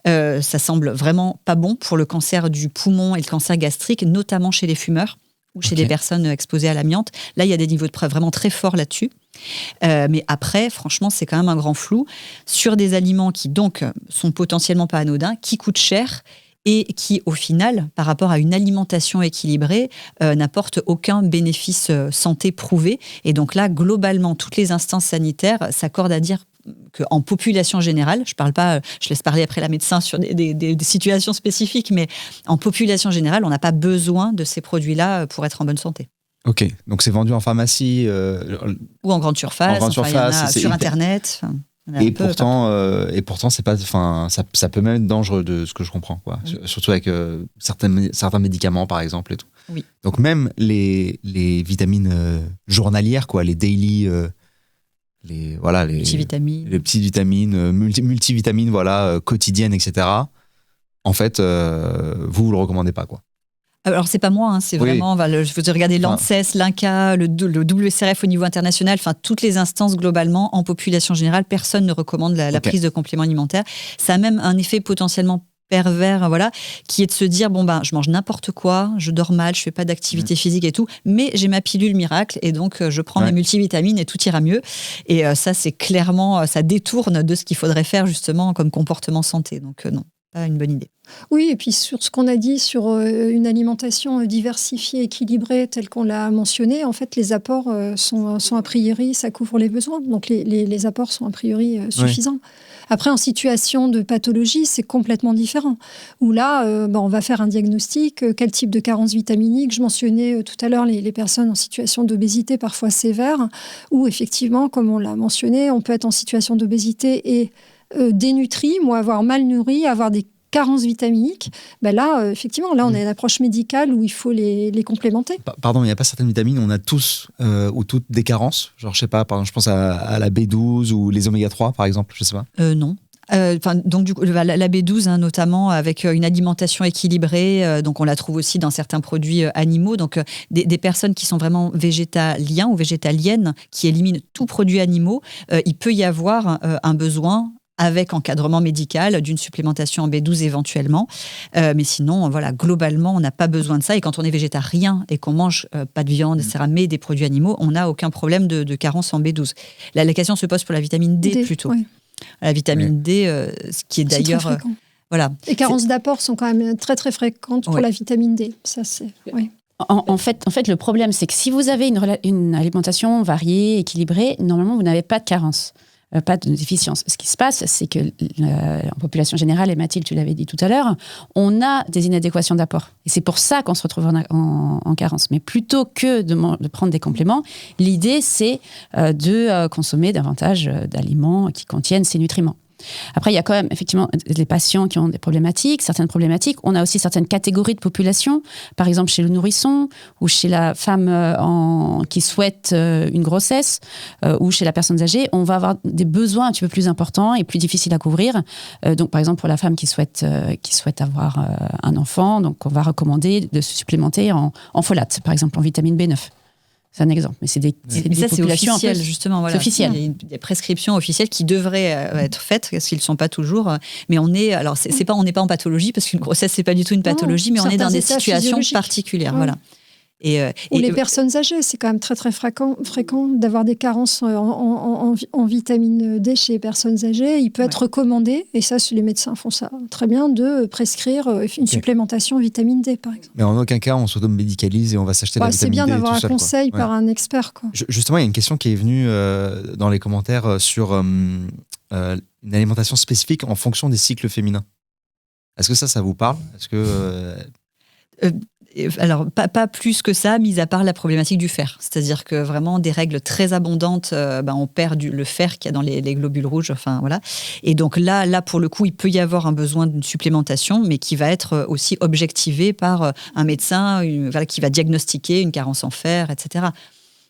[SPEAKER 2] ça semble vraiment pas bon pour le cancer du poumon et le cancer gastrique, notamment chez les fumeurs ou chez les personnes exposées à l'amiante. Là, il y a des niveaux de preuve vraiment très forts là-dessus. Mais après, franchement, c'est quand même un grand flou sur des aliments qui donc sont potentiellement pas anodins, qui coûtent cher et qui, au final, par rapport à une alimentation équilibrée, n'apporte aucun bénéfice santé prouvé. Et donc là, globalement, toutes les instances sanitaires s'accordent à dire qu'en population générale, je laisse parler après la médecin sur des situations spécifiques, mais en population générale, on n'a pas besoin de ces produits-là pour être en bonne santé.
[SPEAKER 4] Ok, donc c'est vendu en pharmacie
[SPEAKER 2] ou en grande surface, sur Internet.
[SPEAKER 4] Et pourtant, c'est pas, ça peut même être dangereux de ce que je comprends, quoi. Oui. Surtout avec certains médicaments, par exemple, et tout.
[SPEAKER 2] Oui.
[SPEAKER 4] Donc même les vitamines journalières, quoi, les daily, les
[SPEAKER 2] multivitamines,
[SPEAKER 4] les petites vitamines, multivitamines, quotidiennes, etc. En fait, vous le recommandez pas, quoi.
[SPEAKER 2] Alors, c'est pas moi, c'est vraiment, je vous ai regardé l'ANSES, l'INCA, le WCRF au niveau international, toutes les instances globalement, en population générale, personne ne recommande la prise de compléments alimentaires. Ça a même un effet potentiellement pervers, qui est de se dire, je mange n'importe quoi, je dors mal, je fais pas d'activité physique et tout, mais j'ai ma pilule miracle et donc je prends mes multivitamines et tout ira mieux. Et ça, c'est clairement, ça détourne de ce qu'il faudrait faire justement comme comportement santé. Donc non, pas une bonne idée.
[SPEAKER 3] Oui, et puis sur ce qu'on a dit sur une alimentation diversifiée, équilibrée, telle qu'on l'a mentionné, en fait, les apports sont a priori, ça couvre les besoins. Donc les apports sont a priori suffisants. Après, en situation de pathologie, c'est complètement différent. Où là, on va faire un diagnostic, quel type de carence vitaminique. Je mentionnais tout à l'heure les personnes en situation d'obésité parfois sévère, où effectivement, comme on l'a mentionné, on peut être en situation d'obésité et dénutri, avoir mal nourri, avoir des carences vitaminiques, là, effectivement, là, on a une approche médicale où il faut les complémenter.
[SPEAKER 4] Pardon, il n'y a pas certaines vitamines, on a tous ou toutes des carences. Genre, je sais pas, par exemple, je pense à la B12 ou les oméga 3, par exemple, je sais pas.
[SPEAKER 2] Non. Donc du coup, la B12, notamment avec une alimentation équilibrée, donc on la trouve aussi dans certains produits animaux. Donc des personnes qui sont vraiment végétaliens ou végétaliennes, qui éliminent tout produit animaux, il peut y avoir un besoin avec encadrement médical d'une supplémentation en B12 éventuellement. Mais sinon, globalement, on n'a pas besoin de ça. Et quand on est végétarien et qu'on mange pas de viande, etc., mais des produits animaux, on n'a aucun problème de carence en B12. La question se pose pour la vitamine D plutôt. Oui. La vitamine D, ce qui est d'ailleurs...
[SPEAKER 3] Les carences d'apport sont quand même très, très fréquentes pour la vitamine D. Ça, c'est... Oui.
[SPEAKER 1] En fait, le problème, c'est que si vous avez une alimentation variée, équilibrée, normalement, vous n'avez pas de carence. Pas de déficience. Ce qui se passe, c'est que en population générale, et Mathilde, tu l'avais dit tout à l'heure, on a des inadéquations d'apport. Et c'est pour ça qu'on se retrouve en carence. Mais plutôt que de prendre des compléments, l'idée, c'est de consommer davantage d'aliments qui contiennent ces nutriments. Après, il y a quand même effectivement les patients qui ont des problématiques, certaines problématiques. On a aussi certaines catégories de population, par exemple chez le nourrisson ou chez la femme qui souhaite une grossesse ou chez la personne âgée. On va avoir des besoins un petit peu plus importants et plus difficiles à couvrir. Donc, par exemple, pour la femme qui souhaite avoir un enfant, donc on va recommander de se supplémenter en folate, par exemple en vitamine B9. C'est un exemple, mais c'est des populations
[SPEAKER 2] officiel, justement. Voilà.
[SPEAKER 1] C'est officiel.
[SPEAKER 2] Il y a des prescriptions officielles qui devraient être faites, parce qu'ils ne sont pas toujours. Mais on n'est pas en pathologie, parce qu'une grossesse, c'est pas du tout une pathologie, mais on est dans des situations particulières. Voilà.
[SPEAKER 3] Ou les personnes âgées, c'est quand même très très fréquent d'avoir des carences en vitamine D chez les personnes âgées. Il peut être recommandé, et ça les médecins font ça très bien, de prescrire une supplémentation en vitamine D par exemple.
[SPEAKER 4] Mais en aucun cas on s'auto-médicalise et on va s'acheter la vitamine D.
[SPEAKER 3] C'est bien d'avoir
[SPEAKER 4] un
[SPEAKER 3] conseil par un expert. Quoi.
[SPEAKER 4] Justement, il y a une question qui est venue dans les commentaires sur une alimentation spécifique en fonction des cycles féminins. Est-ce que ça vous parle ? Est-ce que
[SPEAKER 2] alors, pas plus que ça, mis à part la problématique du fer. C'est-à-dire que vraiment, des règles très abondantes, on perd le fer qu'il y a dans les globules rouges. Enfin, voilà. Et donc là, pour le coup, il peut y avoir un besoin d'une supplémentation, mais qui va être aussi objectivé par un médecin qui va diagnostiquer une carence en fer, etc.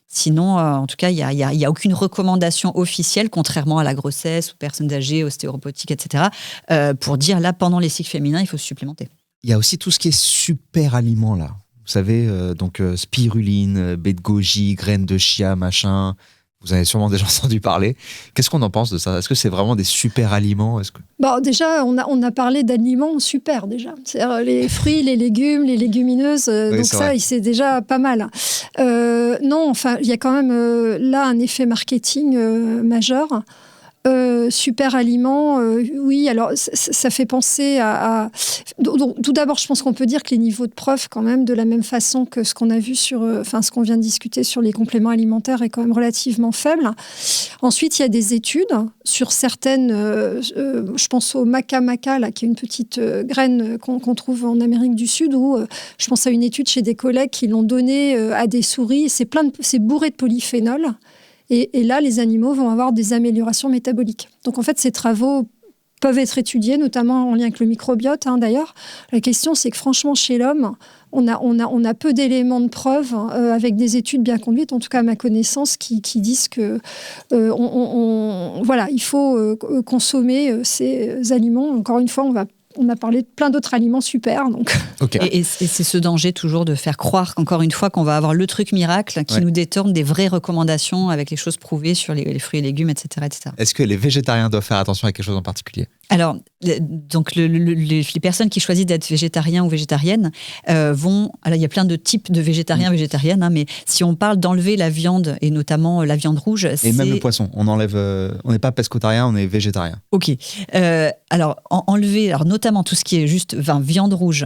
[SPEAKER 2] Sinon, en tout cas, il n'y a aucune recommandation officielle, contrairement à la grossesse, aux personnes âgées, ostéopathiques, etc., pour dire là, pendant les cycles féminins, il faut se supplémenter.
[SPEAKER 4] Il y a aussi tout ce qui est super aliments, là. Vous savez, spiruline, baie de goji, graines de chia, machin. Vous en avez sûrement déjà entendu parler. Qu'est-ce qu'on en pense de ça ? Est-ce que c'est vraiment des super aliments ?
[SPEAKER 3] Déjà, on a parlé d'aliments super, déjà. C'est-à-dire les fruits, les légumes, les légumineuses.
[SPEAKER 4] Oui,
[SPEAKER 3] donc ça, c'est déjà pas mal. Non, enfin, il y a quand même là un effet marketing majeur. Super aliment, oui, alors ça fait penser à... Tout d'abord, je pense qu'on peut dire que les niveaux de preuve, quand même, de la même façon que ce qu'on a vu ce qu'on vient de discuter sur les compléments alimentaires, est quand même relativement faible. Ensuite, il y a des études sur certaines, je pense au maca, là, qui est une petite graine qu'on trouve en Amérique du Sud, où je pense à une étude chez des collègues qui l'ont donnée à des souris, c'est bourré de polyphénol. Et là, les animaux vont avoir des améliorations métaboliques. Donc, en fait, ces travaux peuvent être étudiés, notamment en lien avec le microbiote, d'ailleurs. La question, c'est que franchement, chez l'homme, on a peu d'éléments de preuve avec des études bien conduites, en tout cas à ma connaissance, qui disent que il faut consommer ces aliments. Encore une fois, on a parlé de plein d'autres aliments super. Donc.
[SPEAKER 4] Okay.
[SPEAKER 2] Et c'est ce danger toujours de faire croire qu'encore une fois qu'on va avoir le truc miracle qui nous détourne des vraies recommandations avec les choses prouvées sur les fruits et légumes, etc., etc.
[SPEAKER 4] Est-ce que les végétariens doivent faire attention à quelque chose en particulier ?
[SPEAKER 2] Alors, donc les personnes qui choisissent d'être végétariens ou végétariennes vont... Alors, il y a plein de types de végétariens, végétariennes, mais si on parle d'enlever la viande, et notamment la viande rouge...
[SPEAKER 4] Et même le poisson, on enlève... on n'est pas pescotarien, on est végétarien.
[SPEAKER 2] Ok. Alors, enlever... Alors, notamment tout ce qui est juste viande rouge,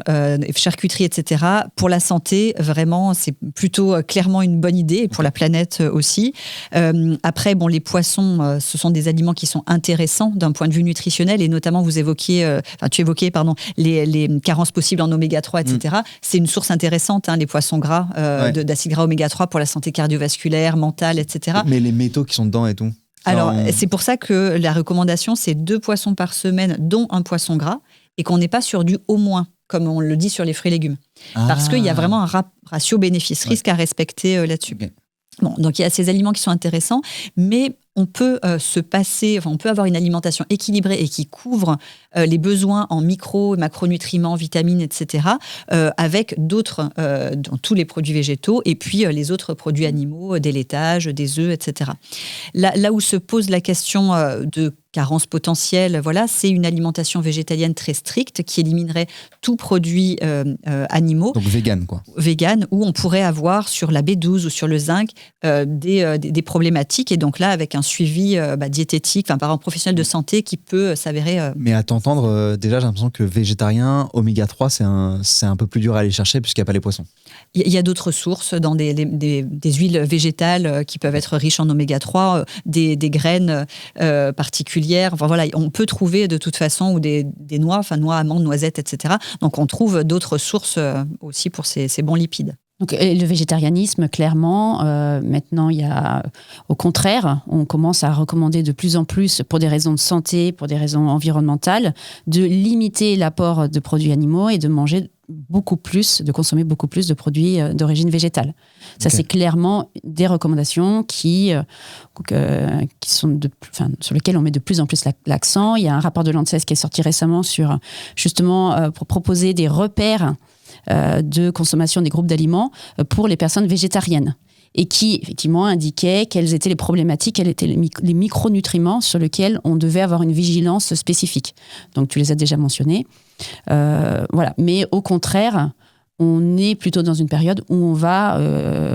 [SPEAKER 2] charcuterie, etc. Pour la santé, vraiment, c'est plutôt clairement une bonne idée, et pour la planète aussi. Après, les poissons, ce sont des aliments qui sont intéressants d'un point de vue nutritionnel, et notamment tu évoquais les carences possibles en oméga 3, etc. C'est une source intéressante, les poissons gras, d'acides gras oméga 3 pour la santé cardiovasculaire, mentale, etc.
[SPEAKER 4] Mais les métaux qui sont dedans et tout.
[SPEAKER 2] Alors, c'est pour ça que la recommandation, c'est 2 poissons par semaine, dont un poisson gras, et qu'on n'est pas sur du au moins, comme on le dit sur les fruits et légumes. Parce qu'il y a vraiment un ratio bénéfice-risque à respecter là-dessus. Okay. Bon, donc il y a ces aliments qui sont intéressants, mais on peut on peut avoir une alimentation équilibrée et qui couvre les besoins en micro et macronutriments, vitamines, etc., avec d'autres, dans tous les produits végétaux, et puis les autres produits animaux, des laitages, des œufs, etc. Là où se pose la question de carence potentielle, c'est une alimentation végétalienne très stricte qui éliminerait tout produit animaux.
[SPEAKER 4] Donc vegan, quoi.
[SPEAKER 2] Vegan, où on pourrait avoir sur la B12 ou sur le zinc des problématiques, et donc là, avec un suivi diététique, par un professionnel de santé qui peut s'avérer...
[SPEAKER 4] Mais à t'entendre, déjà, j'ai l'impression que végétarien, oméga 3, c'est un peu plus dur à aller chercher puisqu'il n'y a pas les poissons.
[SPEAKER 2] Il y a d'autres sources dans des huiles végétales qui peuvent être riches en oméga 3, des graines particulières. On peut trouver de toute façon, ou des noix, noix, amandes, noisettes, etc. Donc on trouve d'autres sources aussi pour ces bons lipides.
[SPEAKER 1] Donc, le végétarianisme, clairement, maintenant, au contraire, on commence à recommander de plus en plus, pour des raisons de santé, pour des raisons environnementales, de limiter l'apport de produits animaux et de consommer beaucoup plus de produits d'origine végétale. Ça, c'est clairement des recommandations qui sont sur lesquelles on met de plus en plus l'accent. Il y a un rapport de l'ANSES qui est sorti récemment sur, justement, pour proposer des repères de consommation des groupes d'aliments pour les personnes végétariennes. et qui, effectivement, indiquait quelles étaient les problématiques, quels étaient les micronutriments sur lesquels on devait avoir une vigilance spécifique. Donc, tu les as déjà mentionnés. Voilà. Mais au contraire, on est plutôt dans une période où on va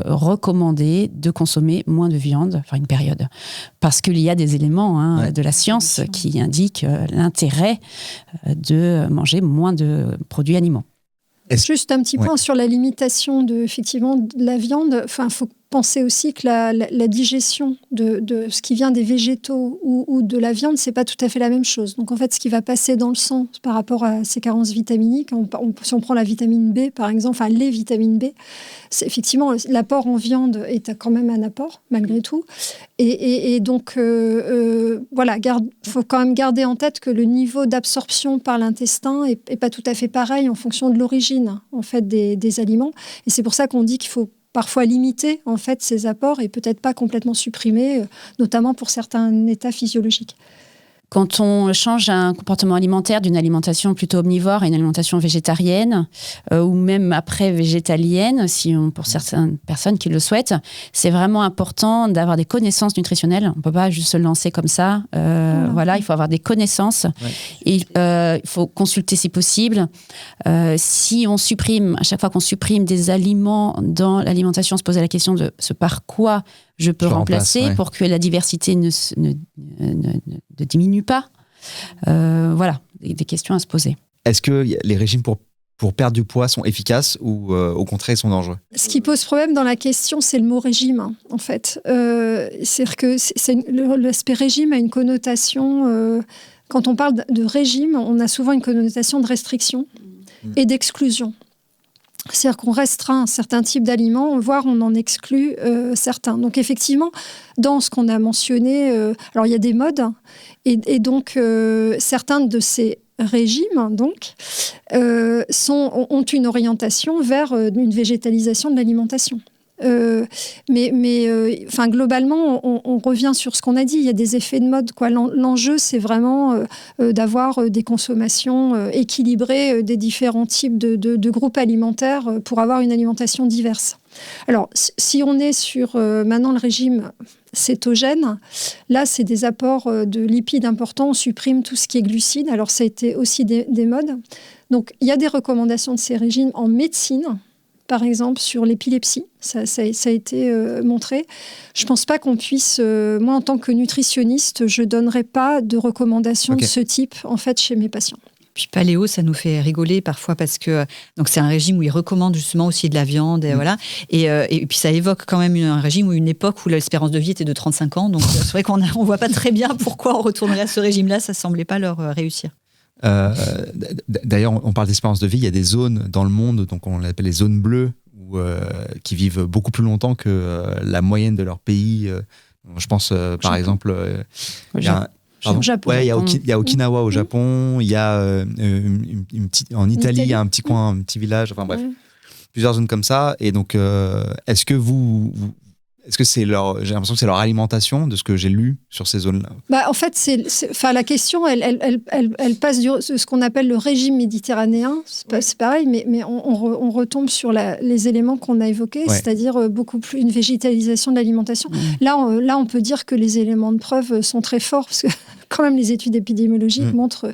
[SPEAKER 1] recommander de consommer moins de viande, enfin une période, parce qu'il y a des éléments de la science qui indiquent l'intérêt de manger moins de produits animaux.
[SPEAKER 3] Juste un petit point sur la limitation effectivement, de la viande. Enfin, il faut penser aussi que la digestion de ce qui vient des végétaux ou de la viande, c'est pas tout à fait la même chose. Donc en fait, ce qui va passer dans le sang par rapport à ces carences vitaminiques, si on prend la vitamine B par exemple, enfin les vitamines B, c'est effectivement l'apport en viande est quand même un apport malgré tout. Et donc voilà, faut quand même garder en tête que le niveau d'absorption par l'intestin est pas tout à fait pareil en fonction de l'origine en fait des aliments. Et c'est pour ça qu'on dit qu'il faut parfois limiter en fait ces apports et peut-être pas complètement supprimer, notamment pour certains états physiologiques.
[SPEAKER 1] Quand on change un comportement alimentaire d'une alimentation plutôt omnivore à une alimentation végétarienne ou même après végétalienne, pour certaines personnes qui le souhaitent, c'est vraiment important d'avoir des connaissances nutritionnelles. On ne peut pas juste se lancer comme ça. Voilà, il faut avoir des connaissances et il faut consulter si possible. Si on supprime, à chaque fois qu'on supprime des aliments dans l'alimentation, se poser la question de ce par quoi je peux remplacer pour que la diversité ne diminue pas. Voilà, des questions à se poser.
[SPEAKER 4] Est-ce que les régimes pour perdre du poids sont efficaces ou au contraire, ils sont dangereux?
[SPEAKER 3] Ce qui pose problème dans la question, c'est le mot régime, en fait. C'est-à-dire que l'aspect régime a une connotation... quand on parle de régime, on a souvent une connotation de restriction et d'exclusion. C'est-à-dire qu'on restreint certains types d'aliments, voire on en exclut certains. Donc effectivement, dans ce qu'on a mentionné, alors il y a des modes, et donc certains de ces régimes donc, ont une orientation vers une végétalisation de l'alimentation. Enfin, globalement, on revient sur ce qu'on a dit. Il y a des effets de mode, quoi. L'enjeu, c'est vraiment d'avoir des consommations équilibrées des différents types de groupes alimentaires pour avoir une alimentation diverse. Alors, si on est sur maintenant le régime cétogène, là, c'est des apports de lipides importants. On supprime tout ce qui est glucides. Alors, ça a été aussi des modes. Donc, il y a des recommandations de ces régimes en médecine. Par exemple, sur l'épilepsie, ça a été montré. Je ne pense pas qu'on puisse... moi, en tant que nutritionniste, je ne donnerais pas de recommandations de ce type, en fait, chez mes patients.
[SPEAKER 2] Puis paléo, ça nous fait rigoler parfois parce que donc c'est un régime où ils recommandent justement aussi de la viande, et voilà. Et puis ça évoque quand même un régime ou une époque où l'espérance de vie était de 35 ans. Donc c'est vrai qu'on ne voit pas très bien pourquoi on retournerait à ce régime-là. Ça ne semblait pas leur réussir.
[SPEAKER 4] D'ailleurs, on parle d'espérance de vie. Il y a des zones dans le monde, donc on les appelle les zones bleues, qui vivent beaucoup plus longtemps que la moyenne de leur pays. Je pense, par exemple, il y a il y a Okinawa au Japon. Il y a en Italie, il y a un petit coin, un petit village. Enfin bref, plusieurs zones comme ça. Et donc, est-ce que est-ce que c'est j'ai l'impression que c'est leur alimentation, de ce que j'ai lu sur ces zones-là?
[SPEAKER 3] En fait, la question, elle passe ce qu'on appelle le régime méditerranéen. C'est pareil, mais on retombe sur les éléments qu'on a évoqués, c'est-à-dire beaucoup plus une végétalisation de l'alimentation. Là, on peut dire que les éléments de preuve sont très forts, parce que quand même, les études épidémiologiques montrent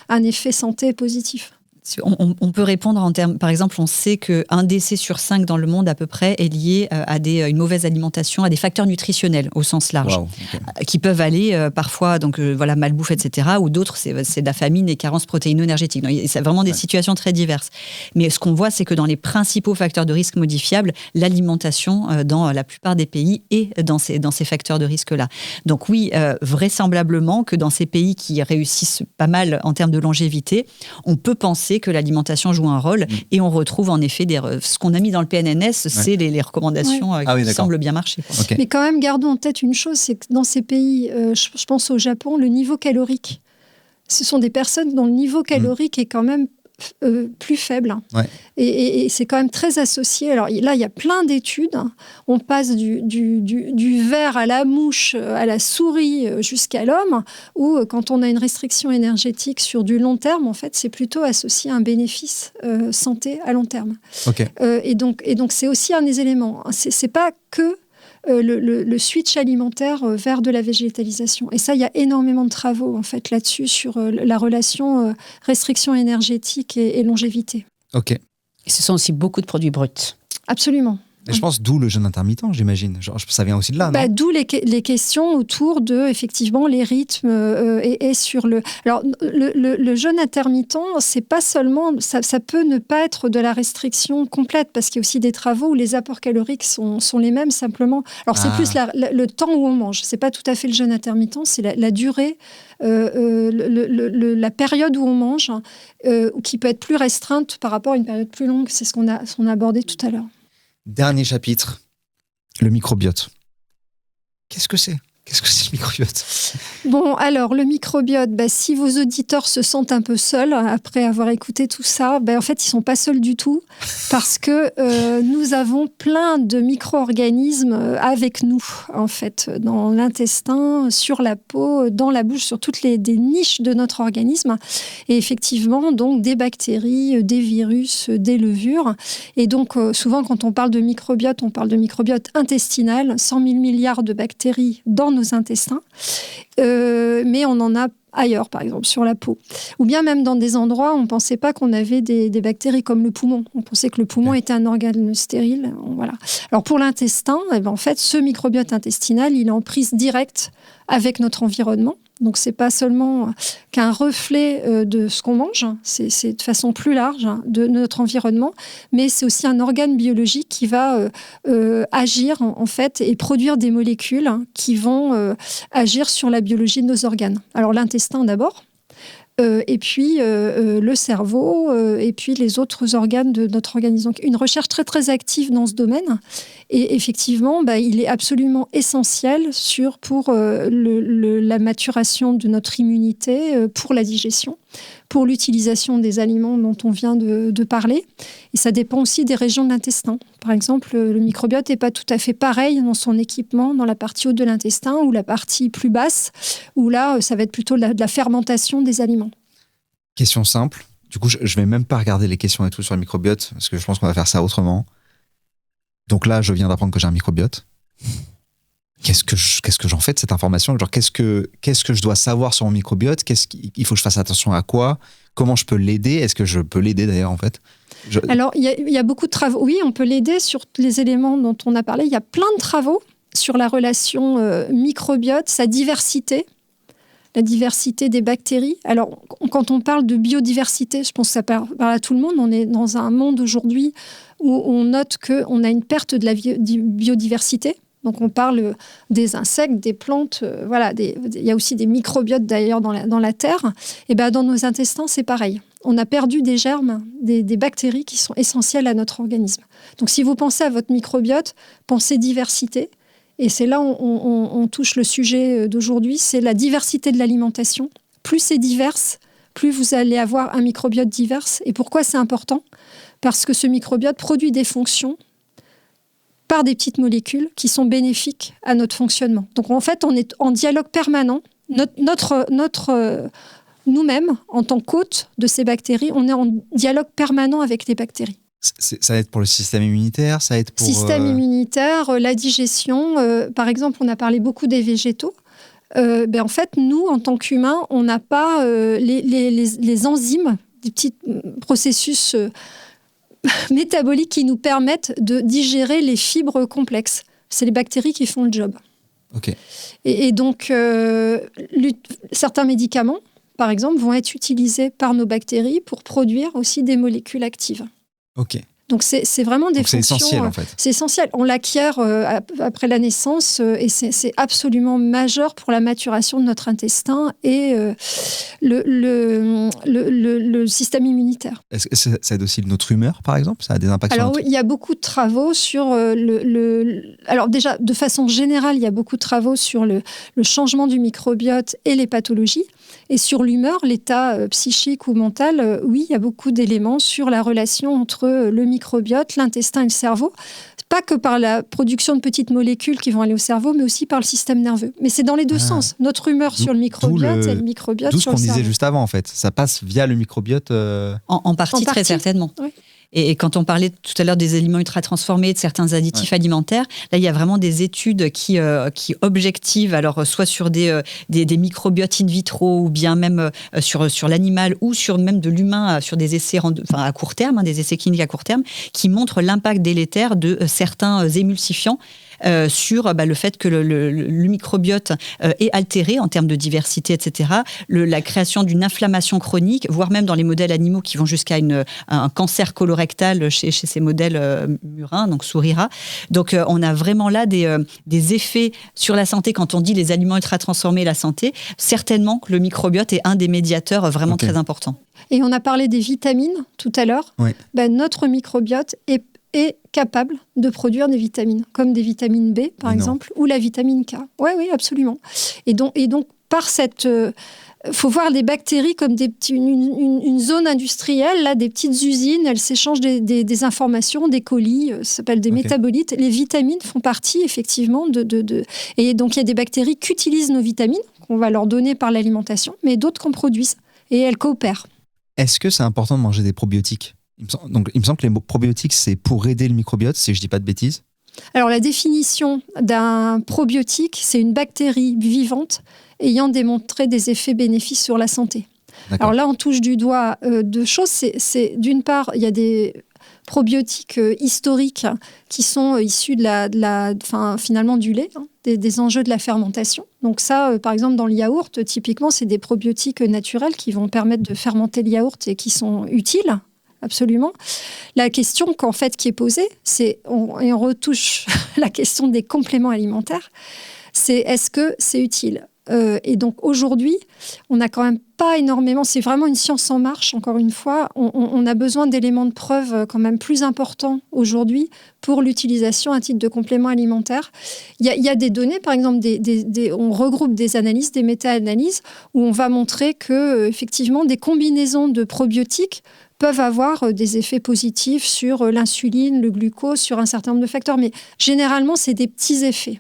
[SPEAKER 3] un effet santé positif.
[SPEAKER 2] On peut répondre en termes, par exemple, on sait qu'un décès sur 5 dans le monde à peu près est lié à une mauvaise alimentation, à des facteurs nutritionnels au sens large, qui peuvent aller parfois, donc malbouffe, etc., ou d'autres, c'est de la famine et carence protéino-énergétique. Donc, c'est vraiment des situations très diverses. Mais ce qu'on voit, c'est que dans les principaux facteurs de risque modifiables, l'alimentation, dans la plupart des pays, est dans ces facteurs de risque-là. Donc oui, vraisemblablement que dans ces pays qui réussissent pas mal en termes de longévité, on peut penser que l'alimentation joue un rôle et on retrouve en effet ce qu'on a mis dans le PNNS, c'est les recommandations qui semblent bien marcher.
[SPEAKER 3] Okay. Mais quand même, gardons en tête une chose, c'est que dans ces pays, je pense au Japon, le niveau calorique, ce sont des personnes dont le niveau calorique est quand même plus faible.
[SPEAKER 4] Ouais.
[SPEAKER 3] Et c'est quand même très associé. Alors là, il y a plein d'études. On passe du ver à la mouche, à la souris, jusqu'à l'homme, où quand on a une restriction énergétique sur du long terme, en fait, c'est plutôt associé à un bénéfice santé à long terme.
[SPEAKER 4] Ok.
[SPEAKER 3] Et donc, c'est aussi un des éléments. C'est pas que le switch alimentaire vers de la végétalisation. Et ça, il y a énormément de travaux en fait là-dessus sur la relation restriction énergétique et longévité.
[SPEAKER 4] Ok.
[SPEAKER 1] Et ce sont aussi beaucoup de produits bruts.
[SPEAKER 3] Absolument.
[SPEAKER 4] Et je pense d'où le jeûne intermittent, j'imagine. Genre, ça vient aussi de là, non?
[SPEAKER 3] D'où les questions autour de, effectivement, les rythmes et sur le... Alors, le jeûne intermittent, c'est pas seulement... Ça peut ne pas être de la restriction complète, parce qu'il y a aussi des travaux où les apports caloriques sont les mêmes, simplement. Alors, c'est plus le temps où on mange. C'est pas tout à fait le jeûne intermittent, c'est la durée, la période où on mange, qui peut être plus restreinte par rapport à une période plus longue. C'est ce qu'on a abordé tout à l'heure.
[SPEAKER 4] Dernier chapitre, le microbiote. Qu'est-ce que c'est le microbiote?
[SPEAKER 3] Bon, alors, le microbiote, si vos auditeurs se sentent un peu seuls après avoir écouté tout ça, en fait, ils ne sont pas seuls du tout, parce que nous avons plein de micro-organismes avec nous, en fait, dans l'intestin, sur la peau, dans la bouche, sur toutes des niches de notre organisme. Et effectivement, donc, des bactéries, des virus, des levures. Et donc, souvent, quand on parle de microbiote, on parle de microbiote intestinal, 100 000 milliards de bactéries dans nos intestins, mais on en a ailleurs, par exemple, sur la peau. Ou bien même dans des endroits où on ne pensait pas qu'on avait des bactéries comme le poumon. On pensait que le poumon était un organe stérile. Voilà. Alors pour l'intestin, en fait, ce microbiote intestinal, il est en prise directe avec notre environnement. Donc, ce n'est pas seulement qu'un reflet de ce qu'on mange, c'est de façon plus large de notre environnement, mais c'est aussi un organe biologique qui va agir en fait et produire des molécules qui vont agir sur la biologie de nos organes. Alors, l'intestin d'abord, et puis le cerveau, et puis les autres organes de notre organisme. Donc, une recherche très, très active dans ce domaine. Et effectivement, il est absolument essentiel pour la maturation de notre immunité, pour la digestion, pour l'utilisation des aliments dont on vient de parler. Et ça dépend aussi des régions de l'intestin. Par exemple, le microbiote n'est pas tout à fait pareil dans son équipement, dans la partie haute de l'intestin ou la partie plus basse, où là, ça va être plutôt de la fermentation des aliments.
[SPEAKER 4] Question simple. Du coup, je ne vais même pas regarder les questions et tout sur le microbiote, parce que je pense qu'on va faire ça autrement. Donc là, je viens d'apprendre que j'ai un microbiote. Qu'est-ce que j'en fais de cette information? Genre, qu'est-ce que je dois savoir sur mon microbiote? Il faut que je fasse attention à quoi? Comment je peux l'aider? Est-ce que je peux l'aider d'ailleurs, en fait?
[SPEAKER 3] Alors, il y a beaucoup de travaux. Oui, on peut l'aider sur les éléments dont on a parlé. Il y a plein de travaux sur la relation microbiote, sa diversité, la diversité des bactéries. Alors, quand on parle de biodiversité, je pense que ça parle à tout le monde. On est dans un monde aujourd'hui où on note qu'on a une perte de la biodiversité. Donc, on parle des insectes, des plantes. Voilà, il y a aussi des microbiotes d'ailleurs dans la terre. Et dans nos intestins, c'est pareil. On a perdu des germes, des bactéries qui sont essentielles à notre organisme. Donc, si vous pensez à votre microbiote, pensez diversité. Et c'est là où on touche le sujet d'aujourd'hui, c'est la diversité de l'alimentation. Plus c'est divers, plus vous allez avoir un microbiote divers. Et pourquoi c'est important? Parce que ce microbiote produit des fonctions par des petites molécules qui sont bénéfiques à notre fonctionnement. Donc en fait, on est en dialogue permanent. Nous-mêmes, en tant qu'hôtes de ces bactéries, on est en dialogue permanent avec les bactéries.
[SPEAKER 4] Ça aide pour le système immunitaire, ça aide pour...
[SPEAKER 3] Système immunitaire, la digestion. Par exemple, on a parlé beaucoup des végétaux. En fait, nous, en tant qu'humains, on n'a pas les enzymes, des petits processus métaboliques qui nous permettent de digérer les fibres complexes. C'est les bactéries qui font le job.
[SPEAKER 4] Okay.
[SPEAKER 3] Et donc, certains médicaments, par exemple, vont être utilisés par nos bactéries pour produire aussi des molécules actives.
[SPEAKER 4] Ok.
[SPEAKER 3] Donc c'est vraiment des fonctions.
[SPEAKER 4] C'est essentiel en fait.
[SPEAKER 3] C'est essentiel. On l'acquiert après la naissance et c'est absolument majeur pour la maturation de notre intestin et le système immunitaire.
[SPEAKER 4] Est-ce que ça aide aussi notre humeur, par exemple? Ça a des impacts?
[SPEAKER 3] Alors oui, il y a beaucoup de travaux sur Alors déjà, de façon générale, il y a beaucoup de travaux sur le changement du microbiote et les pathologies. Et sur l'humeur, l'état psychique ou mental, oui, il y a beaucoup d'éléments sur la relation entre le microbiote, l'intestin et le cerveau. Pas que par la production de petites molécules qui vont aller au cerveau, mais aussi par le système nerveux. Mais c'est dans les deux sens. Notre humeur sur le microbiote et le microbiote sur le cerveau.
[SPEAKER 4] D'où ce qu'on disait juste avant, en fait. Ça passe via le microbiote.
[SPEAKER 2] En partie, très certainement. Oui. Et quand on parlait tout à l'heure des aliments ultra transformés, de certains additifs alimentaires, là il y a vraiment des études qui objectivent, alors soit sur des microbiotes in vitro ou bien même sur l'animal ou sur même de l'humain, sur des essais à court terme, des essais cliniques à court terme, qui montrent l'impact délétère de certains émulsifiants sur le fait que le microbiote est altéré en termes de diversité, etc. La création d'une inflammation chronique, voire même dans les modèles animaux qui vont jusqu'à un cancer colorectal chez ces modèles murins, donc souris rats. Donc on a vraiment là des effets sur la santé quand on dit les aliments ultra transformés, la santé. Certainement que le microbiote est un des médiateurs vraiment très importants.
[SPEAKER 3] Et on a parlé des vitamines tout à l'heure. Oui. Notre microbiote est capable de produire des vitamines, comme des vitamines B, par exemple, ou la vitamine K. Oui, absolument. Et donc par cette... faut voir les bactéries comme une zone industrielle, là, des petites usines, elles s'échangent des informations, des colis, ça s'appelle des métabolites. Les vitamines font partie, effectivement, Et donc, il y a des bactéries qui utilisent nos vitamines, qu'on va leur donner par l'alimentation, mais d'autres qu'on produise. Et elles coopèrent. Est-ce
[SPEAKER 4] que c'est important de manger des probiotiques ? Il me semble que les probiotiques, c'est pour aider le microbiote, si je ne dis pas de bêtises.
[SPEAKER 3] Alors, la définition d'un probiotique, c'est une bactérie vivante ayant démontré des effets bénéfiques sur la santé. D'accord. Alors là, on touche du doigt deux choses. C'est d'une part, il y a des probiotiques historiques qui sont issus finalement du lait, des enjeux de la fermentation. Donc ça, par exemple, dans le yaourt, typiquement, c'est des probiotiques naturels qui vont permettre de fermenter le yaourt et qui sont utiles. Absolument. La question qui est posée, et on retouche la question des compléments alimentaires, c'est est-ce que c'est utile ? Et donc aujourd'hui, on n'a quand même pas énormément, c'est vraiment une science en marche, encore une fois, on a besoin d'éléments de preuve quand même plus importants aujourd'hui pour l'utilisation à titre de complément alimentaire. Il y a des données, par exemple, on regroupe des analyses, des méta-analyses, où on va montrer que effectivement des combinaisons de probiotiques peuvent avoir des effets positifs sur l'insuline, le glucose, sur un certain nombre de facteurs. Mais généralement, c'est des petits effets.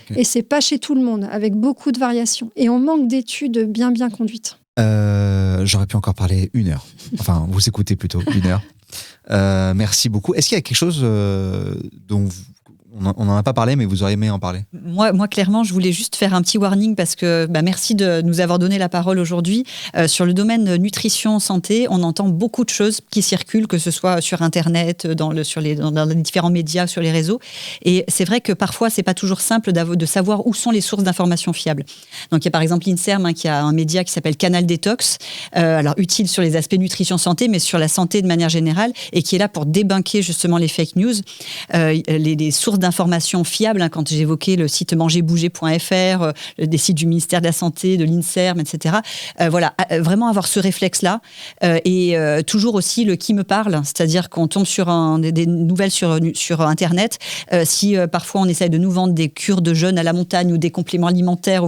[SPEAKER 3] Okay. Et ce n'est pas chez tout le monde, avec beaucoup de variations. Et on manque d'études bien conduites.
[SPEAKER 4] J'aurais pu encore parler 1 heure. Enfin, vous écoutez plutôt 1 heure. Merci beaucoup. Est-ce qu'il y a quelque chose dont on n'en a pas parlé, mais vous auriez aimé en parler?
[SPEAKER 2] Moi, clairement, je voulais juste faire un petit warning parce que merci de nous avoir donné la parole aujourd'hui. Sur le domaine nutrition, santé, on entend beaucoup de choses qui circulent, que ce soit sur Internet, dans les différents médias, sur les réseaux. Et c'est vrai que parfois, c'est pas toujours simple de savoir où sont les sources d'informations fiables. Donc, il y a par exemple l'INSERM qui a un média qui s'appelle Canal Détox, alors utile sur les aspects nutrition santé, mais sur la santé de manière générale, et qui est là pour débunker justement les fake news, les sources d'informations fiables, quand j'évoquais le site mangerbouger.fr, des sites du ministère de la Santé, de l'INSERM, etc. Vraiment avoir ce réflexe-là et toujours aussi le qui me parle, c'est-à-dire qu'on tombe sur des nouvelles sur Internet, si parfois on essaye de nous vendre des cures de jeûne à la montagne ou des compléments alimentaires,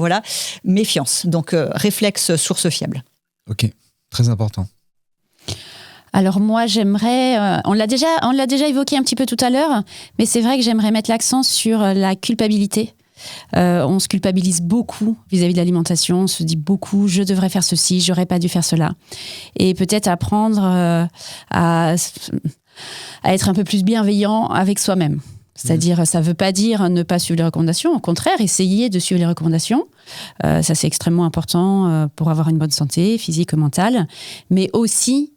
[SPEAKER 2] méfiance. Donc réflexe source fiable.
[SPEAKER 4] Ok, très important.
[SPEAKER 1] Alors moi, j'aimerais, on l'a déjà évoqué un petit peu tout à l'heure, mais c'est vrai que j'aimerais mettre l'accent sur la culpabilité. On se culpabilise beaucoup vis-à-vis de l'alimentation, on se dit beaucoup, je devrais faire ceci, j'aurais pas dû faire cela. Et peut-être apprendre à être un peu plus bienveillant avec soi-même. C'est-à-dire, ça ne veut pas dire ne pas suivre les recommandations, au contraire, essayer de suivre les recommandations. Ça, c'est extrêmement important pour avoir une bonne santé physique ou mentale, mais aussi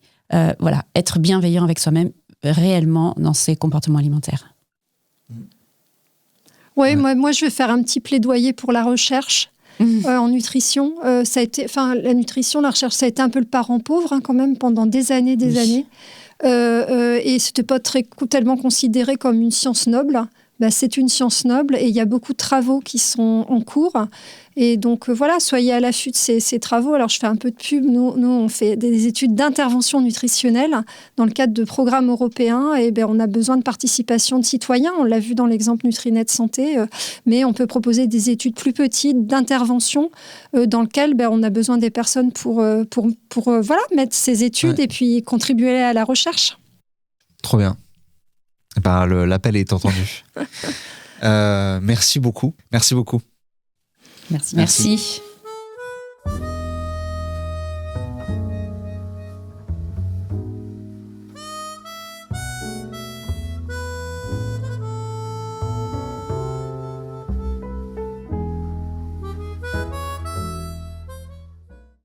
[SPEAKER 1] être bienveillant avec soi-même réellement dans ses comportements alimentaires.
[SPEAKER 3] Oui, moi je vais faire un petit plaidoyer pour la recherche en nutrition. La nutrition, la recherche, ça a été un peu le parent pauvre quand même pendant des années. et c'était pas tellement considéré comme une science noble. C'est une science noble et il y a beaucoup de travaux qui sont en cours. Et donc voilà, soyez à l'affût de ces travaux. Alors je fais un peu de pub. Nous on fait des études d'intervention nutritionnelle dans le cadre de programmes européens. Et on a besoin de participation de citoyens. On l'a vu dans l'exemple Nutrinet Santé. Mais on peut proposer des études plus petites d'intervention dans lesquelles on a besoin des personnes pour mettre ces études et puis contribuer à la recherche.
[SPEAKER 4] Trop bien. L'appel est entendu. Merci beaucoup. Merci beaucoup.
[SPEAKER 1] Merci.